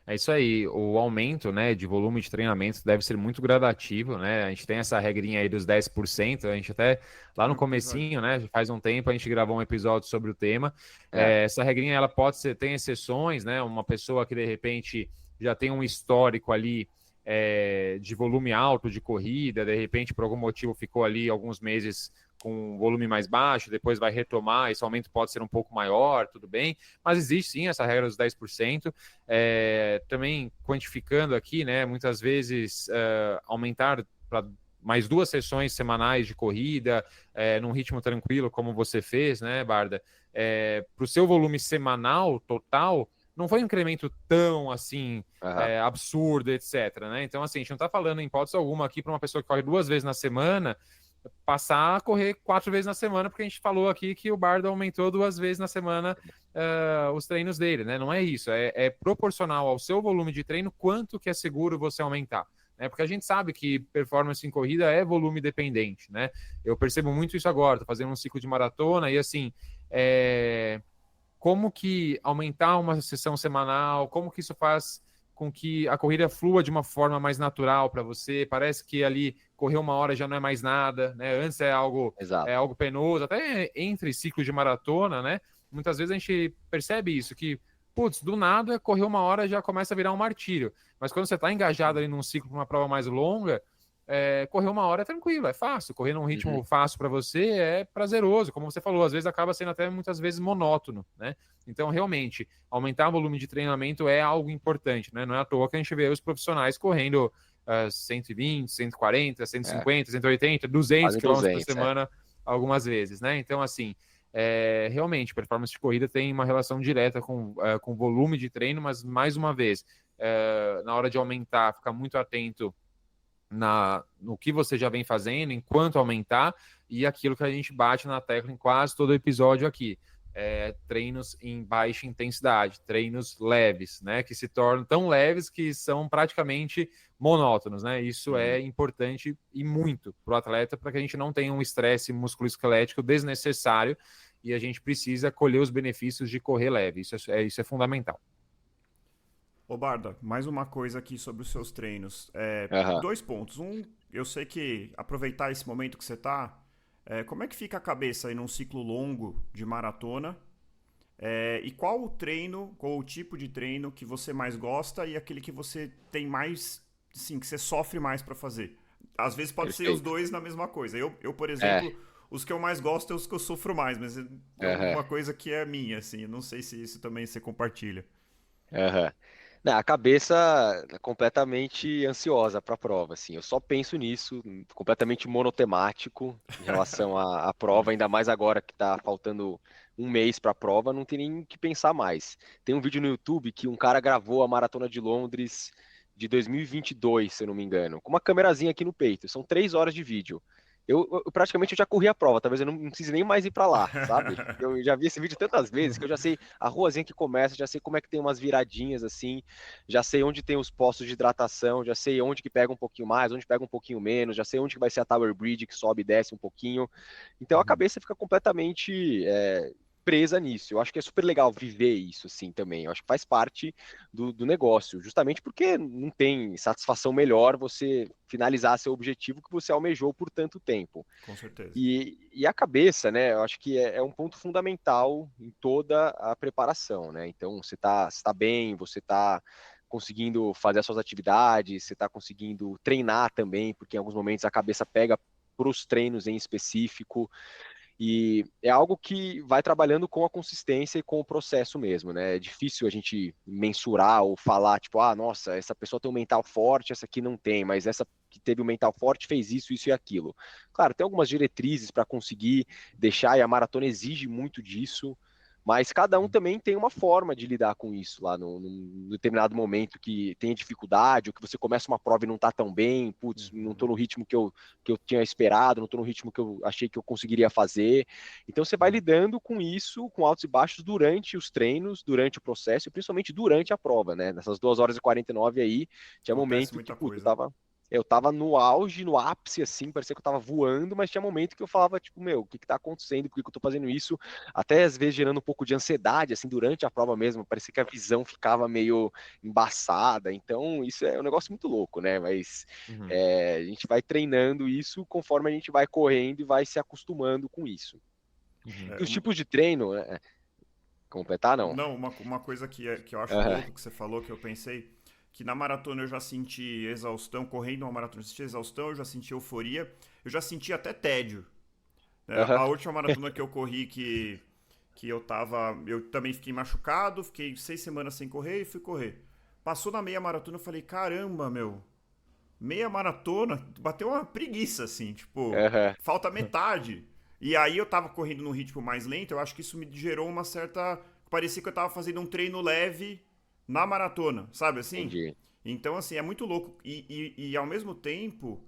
É isso aí, o aumento, né, de volume de treinamento deve ser muito gradativo, né, a gente tem essa regrinha aí dos 10%, a gente até, lá no Episódio. comecinho, né, faz um tempo a gente gravou um episódio sobre o tema, É, essa regrinha, ela pode ser, tem exceções, né, uma pessoa que de repente já tem um histórico ali de volume alto de corrida, de repente por algum motivo ficou ali alguns meses com um volume mais baixo, depois vai retomar, esse aumento pode ser um pouco maior, tudo bem, mas existe sim essa regra dos 10%. Também quantificando aqui, né, muitas vezes aumentar para mais 2 sessões semanais de corrida, num ritmo tranquilo, como você fez, né, Barda? Para o seu volume semanal total, não foi um incremento tão assim aham, absurdo, etc. Né? Então, assim, a gente não está falando em hipótese alguma aqui para uma pessoa que corre 2 vezes na semana passar a correr 4 vezes na semana, porque a gente falou aqui que o Bardo aumentou 2 vezes na semana os treinos dele, né? Não é isso, é proporcional ao seu volume de treino quanto que é seguro você aumentar. Né? Porque a gente sabe que performance em corrida é volume dependente, né? Eu percebo muito isso agora, tô fazendo um ciclo de maratona e assim, como que aumentar uma sessão semanal, como que isso faz com que a corrida flua de uma forma mais natural para você, parece que ali correr 1 hora já não é mais nada, né? Antes é exato. algo penoso, até entre ciclos de maratona, né? Muitas vezes a gente percebe isso, que, putz, do nada, correr 1 hora já começa a virar um martírio. Mas quando você está engajado ali num ciclo, uma prova mais longa, correr 1 hora é tranquilo, é fácil. Correr num Uhum, ritmo fácil para você é prazeroso, como você falou, às vezes acaba sendo até muitas vezes monótono, né? Então, realmente, aumentar o volume de treinamento é algo importante, né? Não é à toa que a gente vê os profissionais correndo 120, 140, é, 150, 180, 200 quase quilômetros por 200, semana algumas vezes, né? Então, assim, realmente, performance de corrida tem uma relação direta com volume de treino, mas, mais uma vez, na hora de aumentar, ficar muito atento no que você já vem fazendo, enquanto aumentar, e aquilo que a gente bate na tecla em quase todo episódio aqui. Treinos em baixa intensidade, treinos leves, né? Que se tornam tão leves que são praticamente monótonos, né? Isso é uhum. importante e muito para o atleta, para que a gente não tenha um estresse musculoesquelético desnecessário e a gente precisa colher os benefícios de correr leve. Isso é fundamental. Ô Barda, mais uma coisa aqui sobre os seus treinos. Aham. 2 pontos. Eu sei que aproveitar esse momento que você tá, como é que fica a cabeça aí num ciclo longo de maratona? E qual o treino, qual o tipo de treino que você mais gosta e aquele que você tem mais, sim, que você sofre mais pra fazer? Às vezes pode ser os Perfeito. dois na mesma coisa. Por É, exemplo, os que eu mais gosto é os que eu sofro mais, mas é aham, uma coisa que é minha, assim. Eu não sei se isso também você compartilha. aham. Não, a cabeça é completamente ansiosa para a prova, assim. Eu só penso nisso, completamente monotemático em relação à prova, ainda mais agora que está faltando um mês para a prova, não tem nem o que pensar mais. Tem um vídeo no YouTube que um cara gravou a Maratona de Londres de 2022, se eu não me engano, com uma câmerazinha aqui no peito. São 3 horas de vídeo. Eu praticamente eu já corri a prova, talvez eu não precise nem mais ir para lá, sabe? Eu já vi esse vídeo tantas vezes que eu já sei a ruazinha que começa, já sei como é que tem umas viradinhas assim, já sei onde tem os postos de hidratação, já sei onde que pega um pouquinho mais, onde pega um pouquinho menos, já sei onde que vai ser a Tower Bridge que sobe e desce um pouquinho. Então a cabeça fica completamente presa nisso. Eu acho que é super legal viver isso assim também. Eu acho que faz parte do negócio, justamente porque não tem satisfação melhor você finalizar seu objetivo que você almejou por tanto tempo. Com certeza. E a cabeça, né? Eu acho que é um ponto fundamental em toda a preparação, né? Então, você tá bem, você está conseguindo fazer as suas atividades, você está conseguindo treinar também, porque em alguns momentos a cabeça pega para os treinos em específico. E é algo que vai trabalhando com a consistência e com o processo mesmo, né? É difícil a gente mensurar ou falar, tipo, ah, nossa, essa pessoa tem um mental forte, essa aqui não tem, mas essa que teve um mental forte fez isso, isso e aquilo. Claro, tem algumas diretrizes para conseguir deixar, e a maratona exige muito disso, mas cada um também tem uma forma de lidar com isso lá num determinado momento que tem dificuldade, ou que você começa uma prova e não está tão bem, putz, não estou no ritmo que eu tinha esperado, não estou no ritmo que eu achei que eu conseguiria fazer. Então você vai lidando com isso, com altos e baixos, durante os treinos, durante o processo, e principalmente durante a prova, né? Nessas 2 horas e 49 aí, tinha Acontece momento que, muita putz, eu coisa. tava. eu tava no auge, no ápice, assim, parecia que eu tava voando, mas tinha momento que eu falava, tipo, meu, o que que tá acontecendo? Por que que eu tô fazendo isso? Até às vezes gerando um pouco de ansiedade, assim, durante a prova mesmo, parecia que a visão ficava meio embaçada, então isso é um negócio muito louco, né? Mas Uhum. a gente vai treinando isso conforme a gente vai correndo e vai se acostumando com isso. Uhum. E os tipos de treino, completar, não? Não, uma coisa que eu acho Aham, louco que você falou, que eu pensei, que na maratona eu já senti exaustão, correndo uma maratona eu senti exaustão, eu já senti euforia, eu já senti até tédio. Né? aham, A última maratona que eu corri que eu também fiquei machucado, fiquei 6 semanas sem correr e fui correr. Passou na meia maratona, eu falei, caramba, meu, meia maratona, bateu uma preguiça, assim, tipo, aham, falta metade. E aí eu tava correndo num ritmo mais lento, eu acho que isso me gerou uma certa. Parecia que eu tava fazendo um treino leve na maratona, sabe assim? entendi. Então, assim, é muito louco. E ao mesmo tempo,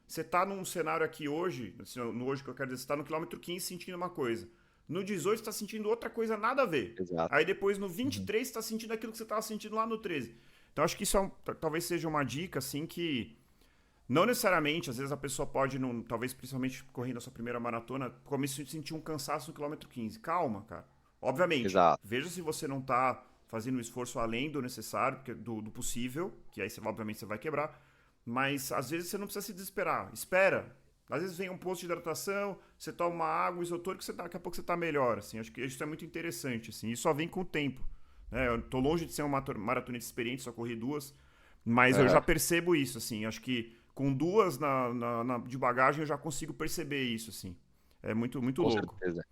você tá num cenário aqui hoje, assim, no hoje que eu quero dizer, você tá no quilômetro 15 sentindo uma coisa. No 18 você tá sentindo outra coisa nada a ver. Exato. Aí depois no Uhum. 23 você tá sentindo aquilo que você tava sentindo lá no 13. Então acho que isso talvez seja uma dica, assim, que não necessariamente, às vezes a pessoa pode, talvez principalmente correndo a sua primeira maratona, começar a sentir um cansaço no quilômetro 15. Calma, cara. Obviamente, Exato. veja se você não tá fazendo um esforço além do necessário, do possível, que aí obviamente você vai quebrar, mas às vezes você não precisa se desesperar. Espera. Às vezes vem um posto de hidratação, você toma uma água isotônica, daqui a pouco você tá melhor, assim. Acho que isso é muito interessante, assim. Isso só vem com o tempo. Né? Eu tô longe de ser uma maratonista experiente, só corri duas, mas eu já Aham, percebo isso, assim. Acho que com duas de bagagem eu já consigo perceber isso, assim. É muito, muito com louco. certeza.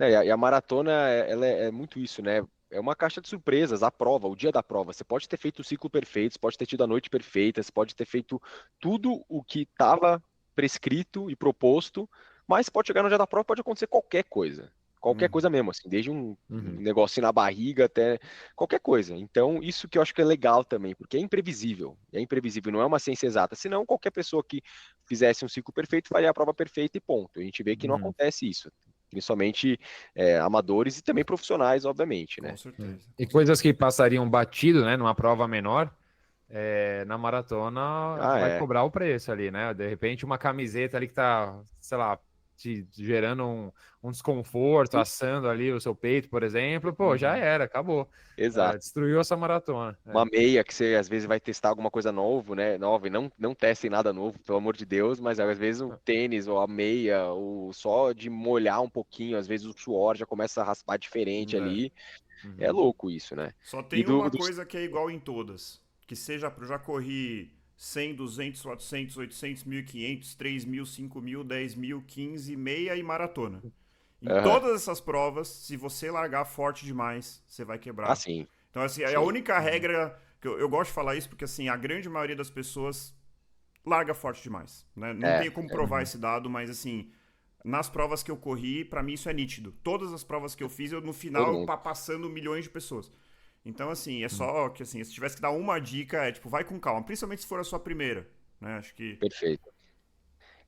E a maratona, ela é muito isso, né? É uma caixa de surpresas, a prova, o dia da prova. Você pode ter feito o ciclo perfeito, você pode ter tido a noite perfeita, você pode ter feito tudo o que estava prescrito e proposto, mas pode chegar no dia da prova, pode acontecer qualquer coisa. Qualquer Uhum. coisa mesmo, assim, desde um Uhum. negocinho na barriga até qualquer coisa. Então, isso que eu acho que é legal também, porque é imprevisível. É imprevisível, não é uma ciência exata. Senão, qualquer pessoa que fizesse um ciclo perfeito faria a prova perfeita e ponto. A gente vê que não Uhum. acontece isso. Principalmente amadores e também profissionais, obviamente, Com né? Uhum. certeza, E com coisas certeza. que passariam batido, né, numa prova menor, na maratona Ah, vai é. cobrar o preço ali, né? De repente, uma camiseta ali que tá, sei lá, te gerando um desconforto, assando ali o seu peito, por exemplo, pô, já Uhum. era, acabou. Exato. Destruiu essa maratona. Uma meia que você às vezes vai testar alguma coisa novo, né? Nova, e não testem nada novo, pelo amor de Deus, mas às vezes o tênis ou a meia, ou só de molhar um pouquinho, às vezes o suor já começa a raspar diferente É. ali. É Uhum. louco isso, né? Só E tem uma coisa que é igual em todas. Que seja, eu já corri 100, 200, 400, 800, 1500, 3000, 5000, 10.000, 15, meia e maratona. Em Aham. todas essas provas, se você largar forte demais, você vai Ah, quebrar. sim, Então, assim, é a sim. única Uhum. regra que eu gosto de falar isso porque, assim, a grande maioria das pessoas larga forte demais. Né? Não É, tenho como é, provar Uhum. esse dado, mas, assim, nas provas que eu corri, pra mim isso é nítido. Todas as provas que eu fiz, no todo final, mundo. passando milhões de pessoas. Então, assim, é Uhum. só que, assim, se tivesse que dar uma dica, é tipo, vai com calma. Principalmente se for a sua primeira, né? Acho que... Perfeito.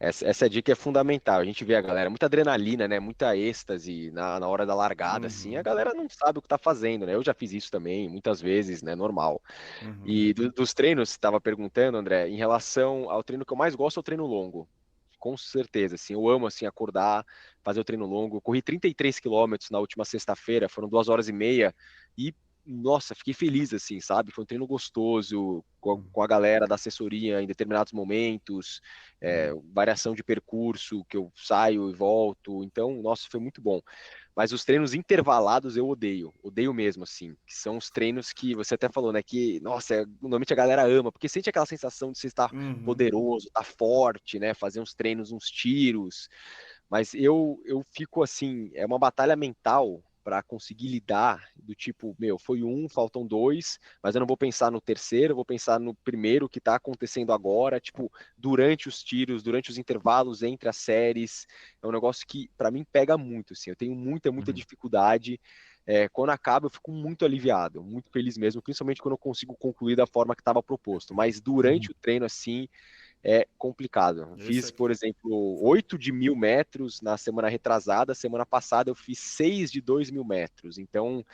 Essa dica é fundamental. A gente vê a galera, muita adrenalina, né? Muita êxtase na hora da largada, assim. A Uhum, galera não sabe o que tá fazendo, né? Eu já fiz isso também, muitas vezes, né? Normal. uhum, E dos treinos, você estava perguntando, André, em relação ao treino que eu mais gosto é o treino longo. Com certeza, assim, eu amo, assim, acordar, fazer o treino longo. Eu corri 33 quilômetros na última sexta-feira, foram 2 horas e meia, e, nossa, fiquei feliz, assim, sabe? Foi um treino gostoso, uhum, com a galera da assessoria em determinados momentos, uhum, variação de percurso, que eu saio e volto, então, nossa, foi muito bom. Mas os treinos intervalados eu odeio, odeio mesmo, assim. Que são os treinos que você até falou, né? Que, nossa, normalmente a galera ama, porque sente aquela sensação de você estar uhum, poderoso, estar forte, né? Fazer uns treinos, uns tiros. Mas eu fico assim, é uma batalha mental para conseguir lidar do tipo, meu, foi um, faltam dois, mas eu não vou pensar no terceiro, eu vou pensar no primeiro que está acontecendo agora, tipo, durante os tiros, durante os intervalos entre as séries. É um negócio que para mim pega muito, assim. Eu tenho muita, muita Uhum. dificuldade. Quando acaba, eu fico muito aliviado, muito feliz mesmo, principalmente quando eu consigo concluir da forma que estava proposto. Mas durante Uhum. o treino, assim, é complicado. esse Fiz, aqui. por exemplo, 8 de 1.000 metros na semana retrasada. Semana passada eu fiz 6 de 2.000 metros. Então,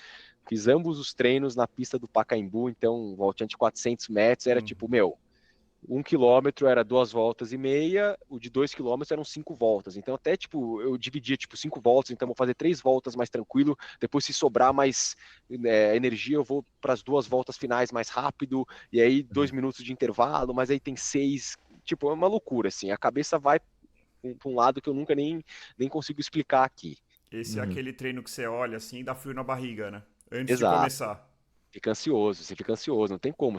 fiz ambos os treinos na pista do Pacaembu. Então, voltante de 400 metros era Uhum, tipo, meu, 1 quilômetro era 2,5 voltas, o de 2 quilômetros eram 5 voltas. Então, até, tipo, eu dividia, tipo, 5 voltas, então vou fazer 3 voltas mais tranquilo, depois se sobrar mais energia, eu vou para as 2 voltas finais mais rápido, e aí 2 minutos de intervalo, mas aí tem 6, tipo, é uma loucura, assim, a cabeça vai para um lado que eu nunca nem consigo explicar aqui. Esse é aquele treino que você olha assim e dá frio na barriga, né? Antes de Exato. começar. Você fica ansioso, não tem como.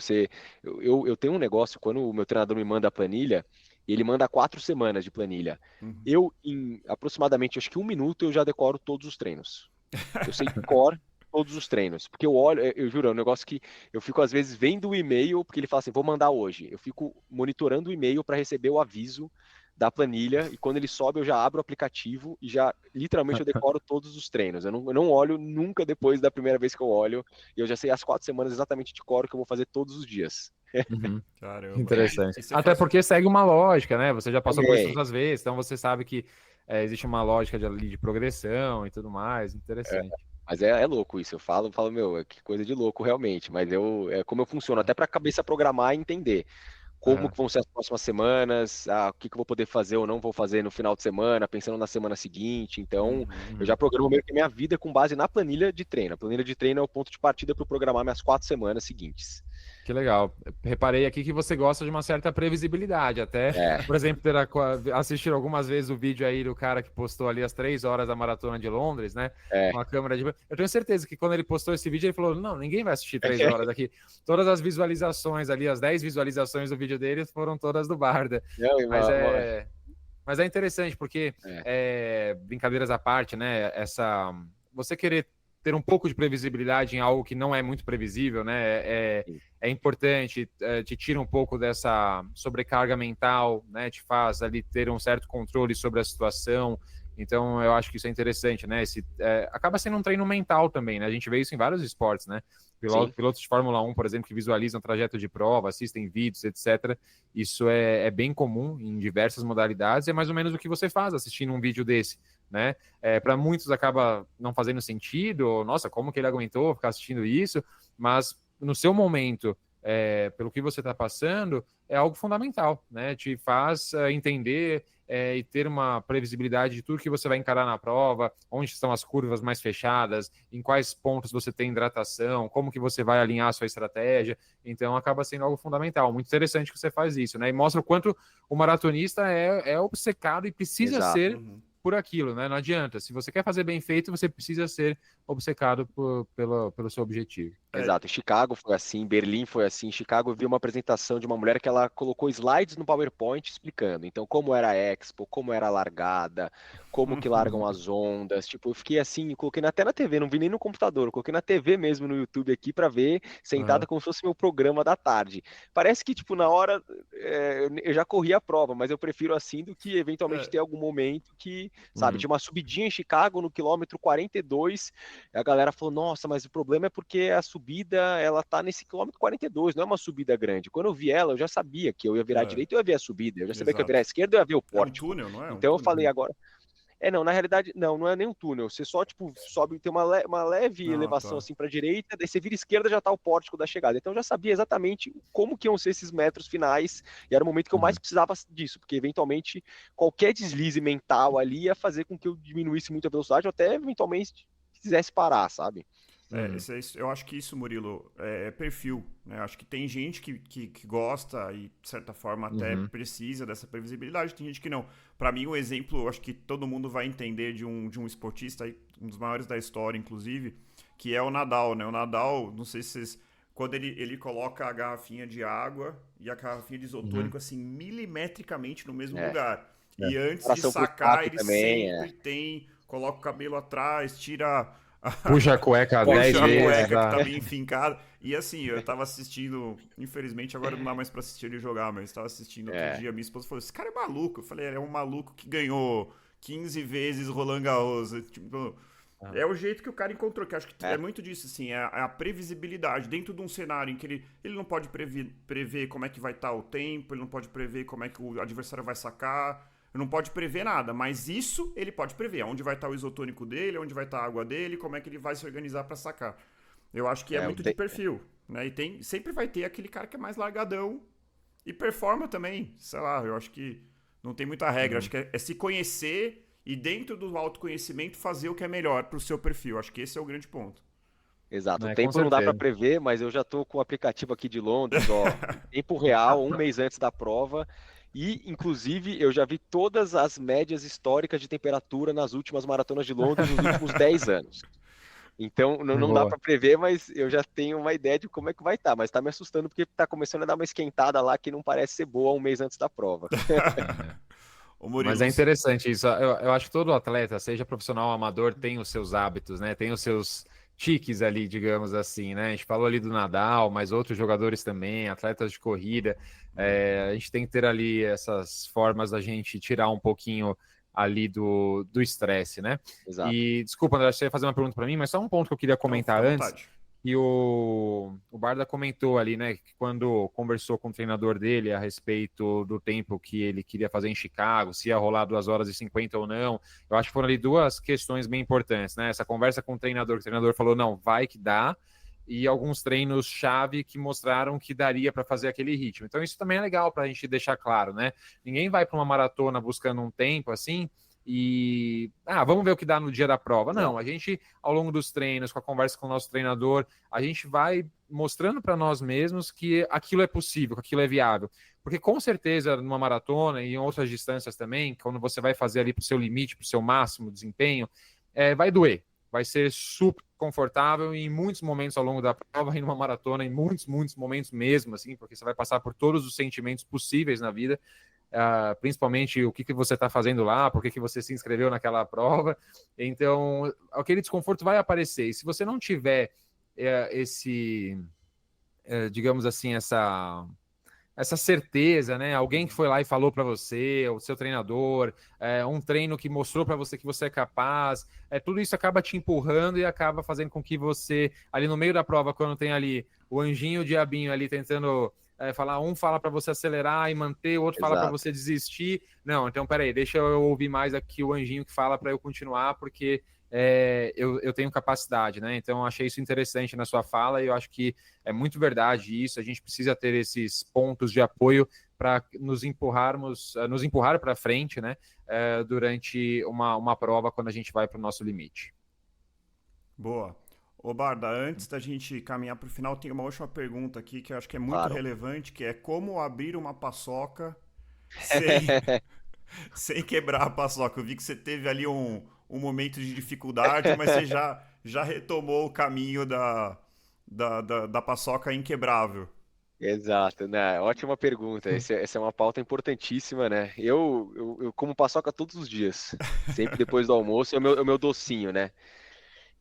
Eu tenho um negócio, quando o meu treinador me manda a planilha, ele manda 4 semanas de planilha. Uhum. Eu, em aproximadamente, acho que 1 minuto, eu já decoro todos os treinos. Eu sei de cor todos os treinos. Porque eu olho, eu juro, é um negócio que eu fico, às vezes, vendo o e-mail, porque ele fala assim, vou mandar hoje. Eu fico monitorando o e-mail para receber o aviso da planilha, e quando ele sobe, eu já abro o aplicativo e já, literalmente, eu decoro todos os treinos. Eu não olho nunca depois da primeira vez que eu olho, e eu já sei as 4 semanas exatamente de cor que eu vou fazer todos os dias. Uhum. Caramba. Interessante. E você Até faz... porque segue uma lógica, né? Você já passou por isso Também. outras vezes, então você sabe que existe uma lógica de progressão e tudo mais. Interessante. Mas é louco isso. Eu falo, meu, que coisa de louco realmente. Mas é como eu funciono, até para a cabeça programar e entender como Aham. que vão ser as próximas semanas, o que que eu vou poder fazer ou não vou fazer no final de semana, pensando na semana seguinte. Então, eu já Uhum. programo meio que a minha vida com base na planilha de treino. A planilha de treino é o ponto de partida para eu programar minhas 4 semanas seguintes. Que legal. Reparei aqui que você gosta de uma certa previsibilidade, até, É, por exemplo, assistir algumas vezes o vídeo aí do cara que postou ali as 3 horas da maratona de Londres, né? é. Com a câmera de. Eu tenho certeza que quando ele postou esse vídeo, ele falou: não, ninguém vai assistir 3 horas aqui. Todas as visualizações ali, as 10 visualizações do vídeo dele foram todas do Barda. Não, Mas é. Mas é interessante, porque, é, brincadeiras à parte, né? Você querer ter um pouco de previsibilidade em algo que não é muito previsível, né? É importante, te tira um pouco dessa sobrecarga mental, né? Te faz ali ter um certo controle sobre a situação. Então, eu acho que isso é interessante, né? Acaba sendo um treino mental também, né? A gente vê isso em vários esportes, né? sim, Pilotos de Fórmula 1, por exemplo, que visualizam trajeto de prova, assistem vídeos, etc. Isso é bem comum em diversas modalidades, é mais ou menos o que você faz assistindo um vídeo desse, né? Para muitos acaba não fazendo sentido, ou, nossa, como que ele aguentou ficar assistindo isso? Mas no seu momento, pelo que você está passando, é algo fundamental, né? Te faz entender e ter uma previsibilidade de tudo que você vai encarar na prova, onde estão as curvas mais fechadas, em quais pontos você tem hidratação, como que você vai alinhar a sua estratégia. Então, acaba sendo algo fundamental. Muito interessante que você faz isso, né? E mostra o quanto o maratonista é obcecado e precisa exato. ser Uhum. por aquilo, né? Não adianta. Se você quer fazer bem feito, você precisa ser obcecado pelo seu objetivo. É, Exato, em Chicago foi assim, em Berlim foi assim. Em Chicago eu vi uma apresentação de uma mulher que ela colocou slides no PowerPoint explicando. Então, como era a Expo, como era a largada, como que largam as ondas. Tipo, eu fiquei assim, eu coloquei até na TV, não vi nem no computador, eu coloquei na TV mesmo no YouTube aqui para ver, sentada Uhum. como se fosse meu programa da tarde. Parece que, tipo, na hora eu já corri a prova, mas eu prefiro assim do que eventualmente é, ter algum momento que, sabe, Uhum. tinha uma subidinha em Chicago no quilômetro 42. A galera falou, nossa, mas o problema é porque a subida, ela tá nesse quilômetro 42, não é uma subida grande. Quando eu vi ela, eu já sabia que eu ia virar à é, direita, eu ia ver a subida, eu já sabia que eu ia virar à exato. esquerda, eu ia ver o É um pórtico. túnel, não é? É um Então eu túnel. falei agora, não, na realidade, não é nem um túnel, você só, tipo, sobe, tem uma leve Ah, elevação, tá. assim, pra direita, daí você vira à esquerda, já tá o pórtico da chegada. Então eu já sabia exatamente como que iam ser esses metros finais, e era o momento que eu mais Uhum. precisava disso, porque eventualmente qualquer deslize mental ali ia fazer com que eu diminuísse muito a velocidade, ou até eventualmente quisesse parar, sabe? Uhum. Eu acho que isso, Murilo, é perfil, né? Acho que tem gente que gosta e, de certa forma, até Uhum. precisa dessa previsibilidade, tem gente que não. Para mim, um exemplo, eu acho que todo mundo vai entender de um esportista, aí, um dos maiores da história, inclusive, que é o Nadal, né? O Nadal, não sei se vocês... Quando ele coloca a garrafinha de água e a garrafinha de Uhum. isotônico, assim, milimetricamente no mesmo É. lugar. É. E antes de Coração pro sacar, saco ele também, sempre coloca o cabelo atrás, tira Puxa a cueca 10 puxa a vezes. cueca que tá bem enfincada. E assim, eu tava assistindo, infelizmente agora não dá mais pra assistir ele jogar, mas tava assistindo outro É. dia, minha esposa falou, esse cara é maluco. Eu falei, é um maluco que ganhou 15 vezes Roland Garros. Tipo, Ah. é o jeito que o cara encontrou, que acho que é É. muito disso, assim, é a previsibilidade. Dentro de um cenário em que ele não pode prever como é que vai estar o tempo, ele não pode prever como é que o adversário vai sacar, não pode prever nada, mas isso ele pode prever. Onde vai estar o isotônico dele, onde vai estar a água dele, como é que ele vai se organizar para sacar. Eu acho que é É, muito de perfil, né? E sempre vai ter aquele cara que é mais largadão E performa também, sei lá, eu acho que não tem muita regra. Acho que é se conhecer e dentro do autoconhecimento fazer o que é melhor pro seu perfil. Acho que esse é o grande ponto. Exato. O né? Com tempo não dá para certeza. prever, mas eu já estou com o aplicativo aqui de Londres, ó, em tempo real, um mês antes da prova. E, inclusive, eu já vi todas as médias históricas de temperatura nas últimas maratonas de Londres nos últimos 10 anos. Então, não dá Boa. para prever, mas eu já tenho uma ideia de como é que vai estar. Mas está me assustando porque está começando a dar uma esquentada lá que não parece ser boa um mês antes da prova. Ô Mas Murilo, é interessante isso. Eu acho que todo atleta, seja profissional ou amador, tem os seus hábitos, né? Tem os seus tiques ali, digamos assim, né? A gente falou ali do Nadal, mas outros jogadores também, atletas de corrida. A gente tem que ter ali essas formas da gente tirar um pouquinho ali do estresse, né? Exato. E desculpa, André, você ia fazer uma pergunta para mim, mas só um ponto que eu queria não, fica comentar à antes. vontade. E o Barda comentou ali, né, que quando conversou com o treinador dele a respeito do tempo que ele queria fazer em Chicago, se ia rolar 2 horas e 50 ou não, eu acho que foram ali duas questões bem importantes, né? Essa conversa com o treinador falou, não, vai que dá, e alguns treinos-chave que mostraram que daria para fazer aquele ritmo. Então isso também é legal para a gente deixar claro, né? Ninguém vai para uma maratona buscando um tempo assim e vamos ver o que dá no dia da prova. Não, Exato. a gente ao longo dos treinos, com a conversa com o nosso treinador, a gente vai mostrando para nós mesmos que aquilo é possível, que aquilo é viável. Porque com certeza numa maratona e em outras distâncias também, quando você vai fazer ali para o seu limite, para o seu máximo desempenho, vai doer. Vai ser super confortável e em muitos momentos ao longo da prova, em uma maratona, em muitos momentos mesmo, assim, porque você vai passar por todos os sentimentos possíveis na vida, principalmente o que você está fazendo lá, por que você se inscreveu naquela prova. Então, aquele desconforto vai aparecer. E se você não tiver digamos assim, essa certeza, né? Alguém que foi lá e falou para você, o seu treinador, um treino que mostrou para você que você é capaz, tudo isso acaba te empurrando e acaba fazendo com que você, ali no meio da prova, quando tem ali o anjinho e o diabinho ali tentando falar, um fala para você acelerar e manter, o outro fala para Exato. você desistir. Não, então peraí, deixa eu ouvir mais aqui o anjinho que fala para eu continuar, porque eu tenho capacidade, né? Então achei isso interessante na sua fala e eu acho que é muito verdade isso. A gente precisa ter esses pontos de apoio para nos empurrar para frente, né? Durante uma prova quando a gente vai para o nosso limite. Boa. Ô Barda, antes da gente caminhar para o final, tem uma última pergunta aqui que eu acho que é muito Claro. relevante, que é como abrir uma paçoca sem, sem quebrar a paçoca. Eu vi que você teve ali um momento de dificuldade, mas você já retomou o caminho da paçoca inquebrável. Exato, né? Ótima pergunta. Essa é uma pauta importantíssima, né? Eu como paçoca todos os dias, sempre depois do almoço, é o meu docinho, né?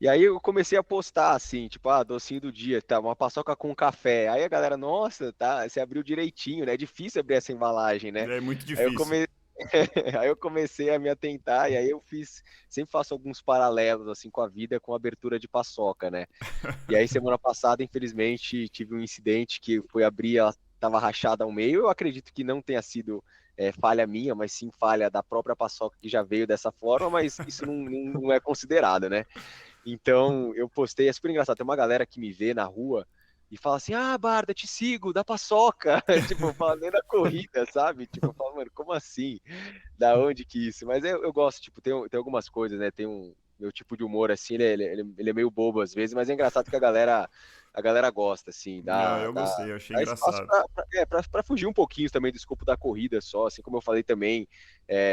E aí eu comecei a postar assim, tipo, docinho do dia, tá, uma paçoca com café. Aí a galera, nossa, tá, você abriu direitinho, né? É difícil abrir essa embalagem, né? É muito Aí eu difícil. come... Aí eu comecei a me atentar e aí sempre faço alguns paralelos assim com a vida, com a abertura de paçoca, né? E aí semana passada, infelizmente, tive um incidente que foi abrir, ela estava rachada ao meio. Eu acredito que não tenha sido falha minha, mas sim falha da própria paçoca que já veio dessa forma, mas isso não é considerado, né? Então, eu postei, é super engraçado, tem uma galera que me vê na rua e fala assim, Barda, te sigo, da paçoca, tipo, falando da corrida, sabe? Tipo, eu falo, mano, como assim? Da onde que isso? Mas eu gosto, tipo, tem algumas coisas, né? Tem meu tipo de humor, assim, ele é meio bobo às vezes, mas é engraçado que a galera gosta, assim, Não, dá, eu dá, gostei, eu achei dá espaço engraçado. pra fugir um pouquinho também do escopo da corrida só, assim como eu falei também,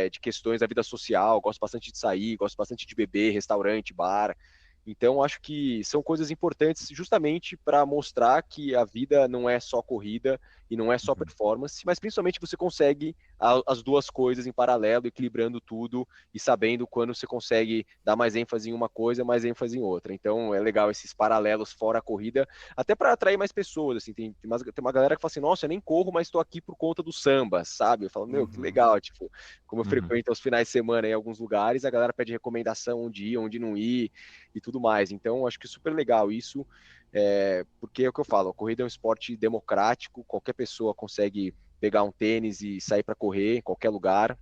de questões da vida social, gosto bastante de sair, gosto bastante de beber, restaurante, bar. Então, acho que são coisas importantes justamente para mostrar que a vida não é só corrida e não é só Uhum. performance, mas principalmente você consegue as duas coisas em paralelo, equilibrando tudo e sabendo quando você consegue dar mais ênfase em uma coisa, mais ênfase em outra. Então, é legal esses paralelos fora a corrida, até para atrair mais pessoas. Assim, tem uma galera que fala assim: nossa, eu nem corro, mas estou aqui por conta do samba, sabe? Eu falo, meu, que Uhum. legal. Tipo, como eu Uhum. frequento aos finais de semana em alguns lugares, a galera pede recomendação onde ir, onde não ir e tudo mais. Então, acho que é super legal isso, porque é o que eu falo, a corrida é um esporte democrático, qualquer pessoa consegue pegar um tênis e sair para correr em qualquer lugar.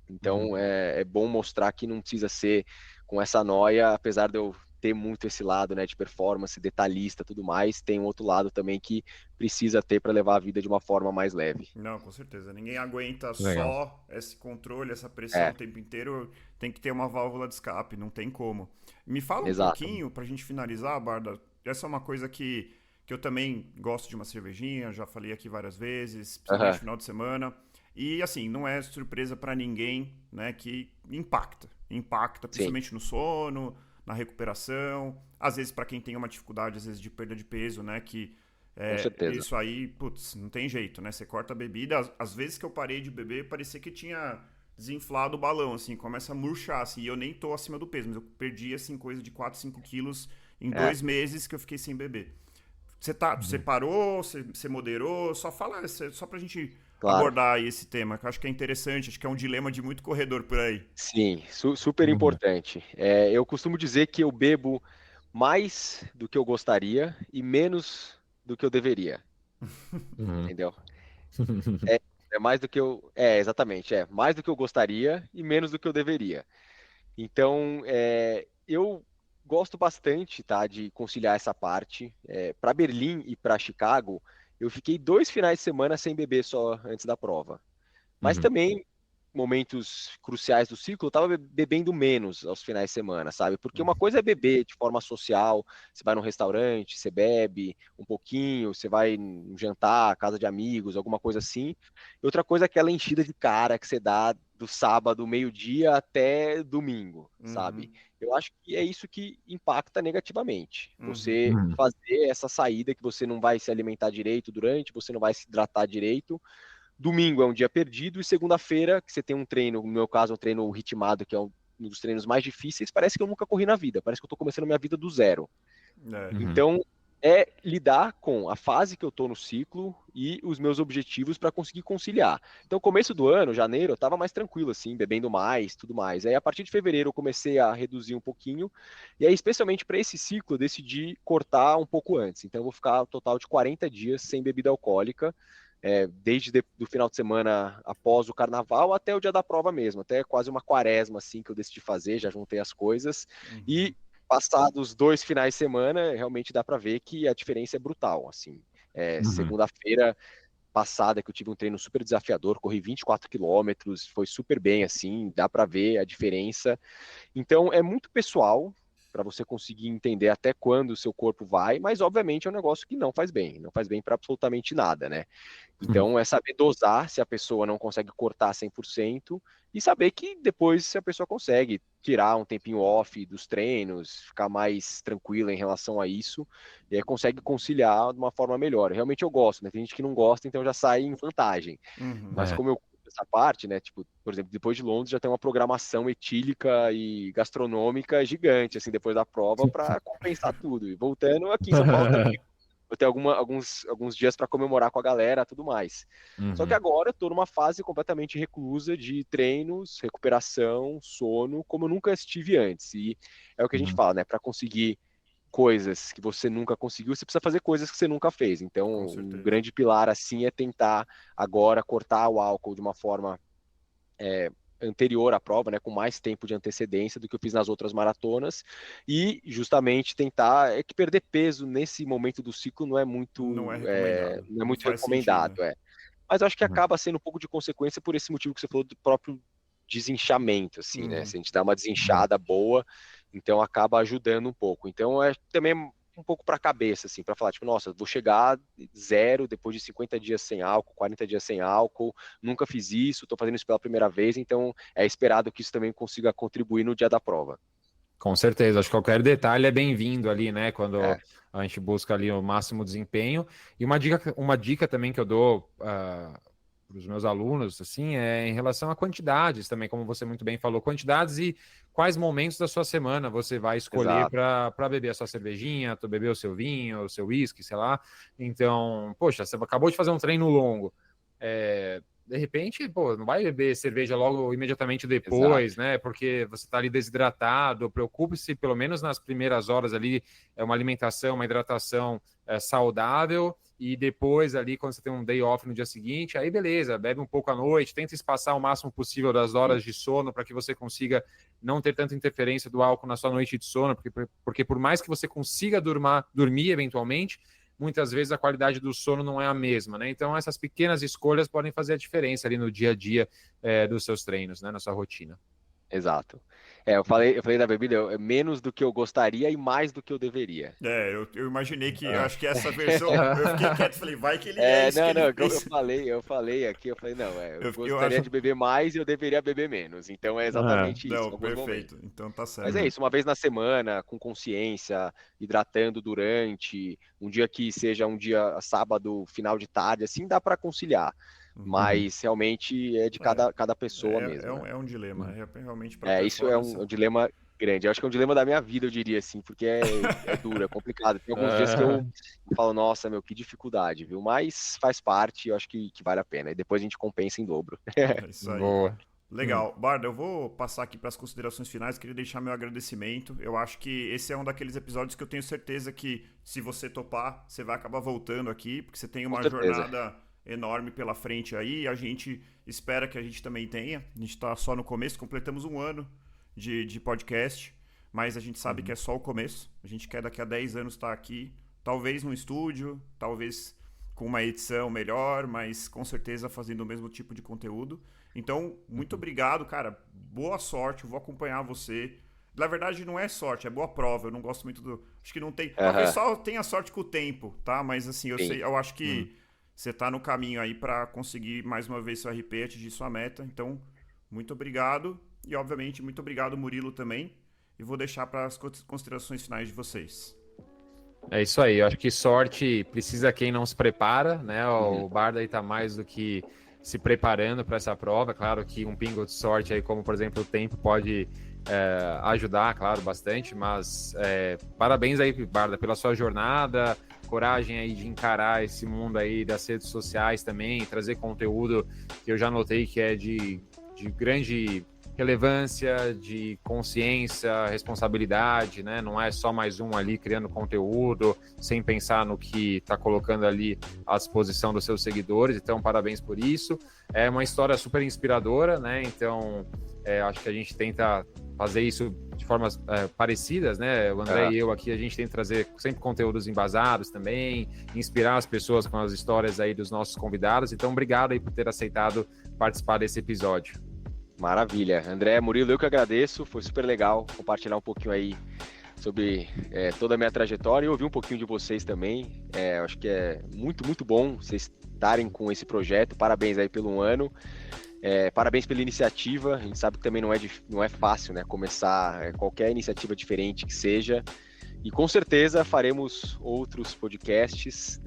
Então, Uhum. é bom mostrar que não precisa ser com essa noia, apesar de eu ter muito esse lado, né, de performance, detalhista, tudo mais, tem um outro lado também que precisa ter para levar a vida de uma forma mais leve. Não, com certeza. Ninguém aguenta Legal. só esse controle, essa pressão É, o tempo inteiro. Tem que ter uma válvula de escape, não tem como. Me fala um exato. pouquinho, pra gente finalizar, Barda. Essa é uma coisa que eu também gosto de uma cervejinha, já falei aqui várias vezes, principalmente no Aham, final de semana. E assim, não é surpresa pra ninguém, né, que impacta. Impacta sim, principalmente no sono, na recuperação, às vezes pra quem tem uma dificuldade, às vezes de perda de peso, né, que com certeza. isso aí, putz, não tem jeito, né? Você corta a bebida. Às vezes que eu parei de beber, parecia que tinha desinflado o balão, assim, começa a murchar, assim, e eu nem tô acima do peso, mas eu perdi, assim, coisa de 4, 5 quilos em É, 2 meses que eu fiquei sem beber. Você Uhum. parou, você moderou? Só fala, só pra gente claro. abordar aí esse tema, que eu acho que é interessante, acho que é um dilema de muito corredor por aí. Sim, super Uhum. importante. Eu costumo dizer que eu bebo mais do que eu gostaria e menos do que eu deveria, Uhum. entendeu? É, é mais do que eu. É, exatamente, mais do que eu gostaria e menos do que eu deveria. Então, eu gosto bastante, tá, de conciliar essa parte. Para Berlim e para Chicago, eu fiquei 2 finais de semana sem beber só antes da prova. Mas Uhum. também, momentos cruciais do ciclo, eu tava bebendo menos aos finais de semana, sabe? Porque uma coisa é beber de forma social, você vai num restaurante, você bebe um pouquinho, você vai num jantar, casa de amigos, alguma coisa assim. E outra coisa é aquela enchida de cara que você dá do sábado, meio-dia até domingo, Uhum, sabe? Eu acho que é isso que impacta negativamente. uhum, Você Uhum. fazer essa saída que você não vai se alimentar direito durante, você não vai se hidratar direito. Domingo é um dia perdido e segunda-feira, que você tem um treino, no meu caso, um treino ritmado, que é um dos treinos mais difíceis, parece que eu nunca corri na vida, parece que eu tô começando minha vida do zero. é, Uhum. Então, é lidar com a fase que eu tô no ciclo e os meus objetivos para conseguir conciliar. Então, começo do ano, janeiro, eu tava mais tranquilo, assim, bebendo mais, tudo mais. Aí, a partir de fevereiro, eu comecei a reduzir um pouquinho, e aí, especialmente para esse ciclo, eu decidi cortar um pouco antes. Então, eu vou ficar um total de 40 dias sem bebida alcoólica, desde do final de semana após o carnaval até o dia da prova mesmo, até quase uma quaresma assim que eu decidi fazer, já juntei as coisas uhum, e passados 2 finais de semana, realmente dá para ver que a diferença é brutal, assim. Uhum. Segunda-feira passada que eu tive um treino super desafiador, corri 24 quilômetros, foi super bem, assim, dá para ver a diferença. Então, é muito pessoal para você conseguir entender até quando o seu corpo vai, mas obviamente é um negócio que não faz bem, não faz bem para absolutamente nada, né? Uhum. Então, é saber dosar se a pessoa não consegue cortar 100% e saber que depois, se a pessoa consegue tirar um tempinho off dos treinos, ficar mais tranquila em relação a isso, e aí consegue conciliar de uma forma melhor. Realmente eu gosto, né? Tem gente que não gosta, então já sai em vantagem. uhum. Mas É. como eu curto essa parte, né? Tipo, por exemplo, depois de Londres já tem uma programação etílica e gastronômica gigante, assim, depois da prova, para compensar tudo. E voltando aqui em São Paulo também vou ter alguns dias para comemorar com a galera e tudo mais. Só que Uhum. agora eu tô numa fase completamente reclusa de treinos, recuperação, sono, como eu nunca estive antes. E é o que a gente Uhum. fala, né? Para conseguir coisas que você nunca conseguiu, você precisa fazer coisas que você nunca fez. Então, Com um certeza. grande pilar assim é tentar agora cortar o álcool de uma forma anterior à prova, né, com mais tempo de antecedência do que eu fiz nas outras maratonas, e justamente tentar que perder peso nesse momento do ciclo não é Não é muito, recomendado. não é Não muito faz sentido. recomendado, Mas eu acho que Uhum. acaba sendo um pouco de consequência por esse motivo que você falou do próprio desinchaamento, assim, né? Uhum. Se a gente dá uma Uhum. desinchada boa, então acaba ajudando um pouco. Então é também um pouco para a cabeça, assim, para falar, tipo, nossa, vou chegar zero depois de 50 dias sem álcool, 40 dias sem álcool, nunca fiz isso, estou fazendo isso pela primeira vez, então é esperado que isso também consiga contribuir no dia da prova. Com certeza, acho que qualquer detalhe é bem-vindo ali, né? É, Quando a gente busca ali o máximo desempenho. E uma dica também que eu dou para os meus alunos, assim, é em relação a quantidades também, como você muito bem falou, quantidades e quais momentos da sua semana você vai escolher exato. para beber a sua cervejinha, beber o seu vinho, o seu whisky, sei lá. Então, poxa, você acabou de fazer um treino longo. de repente, pô, não vai beber cerveja logo imediatamente depois, né? Porque você está ali desidratado. Preocupe-se, pelo menos nas primeiras horas ali, uma alimentação, uma hidratação saudável. E depois ali, quando você tem um day off no dia seguinte, aí beleza, bebe um pouco à noite, tenta espaçar o máximo possível das horas de sono para que você consiga não ter tanta interferência do álcool na sua noite de sono, porque por mais que você consiga dormir eventualmente, muitas vezes a qualidade do sono não é a mesma, né? Então essas pequenas escolhas podem fazer a diferença ali no dia a dia dos seus treinos, né? Na sua rotina. Exato. Eu falei da bebida, é menos do que eu gostaria e mais do que eu deveria. Eu imaginei que, acho que essa versão, eu fiquei quieto, falei, vai que ele é isso não, que ele eu falei aqui, eu gostaria de beber mais e eu deveria beber menos. Então é exatamente isso. Não, perfeito. Então tá certo. Mas é isso, uma vez na semana, com consciência, hidratando durante, um dia que seja um dia sábado, final de tarde, assim dá para conciliar. Mas realmente é de cada pessoa mesmo. É um dilema, realmente. Isso é um dilema grande. Eu acho que é um dilema da minha vida, eu diria assim, porque é duro, é complicado. Tem alguns dias que eu falo, nossa, que dificuldade, viu? Mas faz parte, eu acho que vale a pena. E depois a gente compensa em dobro. É isso aí. Boa. Legal. Barda, eu vou passar aqui para as considerações finais, queria deixar meu agradecimento. Eu acho que esse é um daqueles episódios que eu tenho certeza que, se você topar, você vai acabar voltando aqui, porque você tem uma jornada enorme pela frente aí, a gente espera que a gente também tenha. A gente está só no começo, completamos um ano de podcast, mas a gente sabe que é só o começo. A gente quer daqui a 10 anos estar aqui, talvez no estúdio, talvez com uma edição melhor, mas com certeza fazendo o mesmo tipo de conteúdo. Então, muito obrigado, cara. Boa sorte, eu vou acompanhar você. Na verdade, não é sorte, é boa prova. Eu não gosto muito do... Acho que não tem... Talvez só tenha sorte com o tempo, tá? Mas assim, eu acho que você tá no caminho aí para conseguir mais uma vez seu RP, atingir sua meta. Então, muito obrigado. E, obviamente, muito obrigado, Murilo, também. E vou deixar para as considerações finais de vocês. É isso aí. Eu acho que sorte precisa quem não se prepara, né? O Barda aí tá mais do que se preparando para essa prova. Claro que um pingo de sorte aí, como, por exemplo, o tempo pode ajudar, claro, bastante. Mas parabéns aí, Barda, pela sua jornada. Coragem aí de encarar esse mundo aí das redes sociais também, trazer conteúdo que eu já notei que é de grande relevância, de consciência, responsabilidade, né? Não é só mais um ali criando conteúdo sem pensar no que está colocando ali à disposição dos seus seguidores. Então, parabéns por isso. É uma história super inspiradora, né? Então, acho que a gente tenta fazer isso de formas parecidas, né? O André e eu aqui, a gente tenta trazer sempre conteúdos embasados também, inspirar as pessoas com as histórias aí dos nossos convidados. Então, obrigado aí por ter aceitado participar desse episódio. Maravilha. André, Murilo, eu que agradeço. Foi super legal compartilhar um pouquinho aí sobre toda a minha trajetória e ouvir um pouquinho de vocês também. Acho que é muito, muito bom vocês estarem com esse projeto. Parabéns aí pelo ano. Parabéns pela iniciativa. A gente sabe que também não é fácil, né? Começar qualquer iniciativa diferente que seja. E com certeza faremos outros podcasts,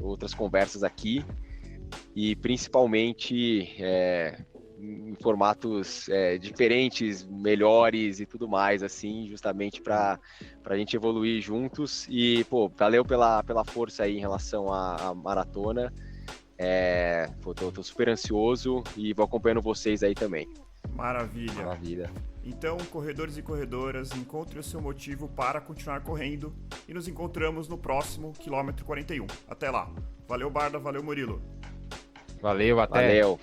outras conversas aqui. E principalmente em formatos diferentes, melhores e tudo mais, assim, justamente para a gente evoluir juntos. E, valeu pela força aí em relação à maratona. Tô super ansioso e vou acompanhando vocês aí também. Maravilha. Então, corredores e corredoras, encontre o seu motivo para continuar correndo e nos encontramos no próximo quilômetro 41. Até lá. Valeu, Barda, valeu, Murilo. Valeu, até. Valeu.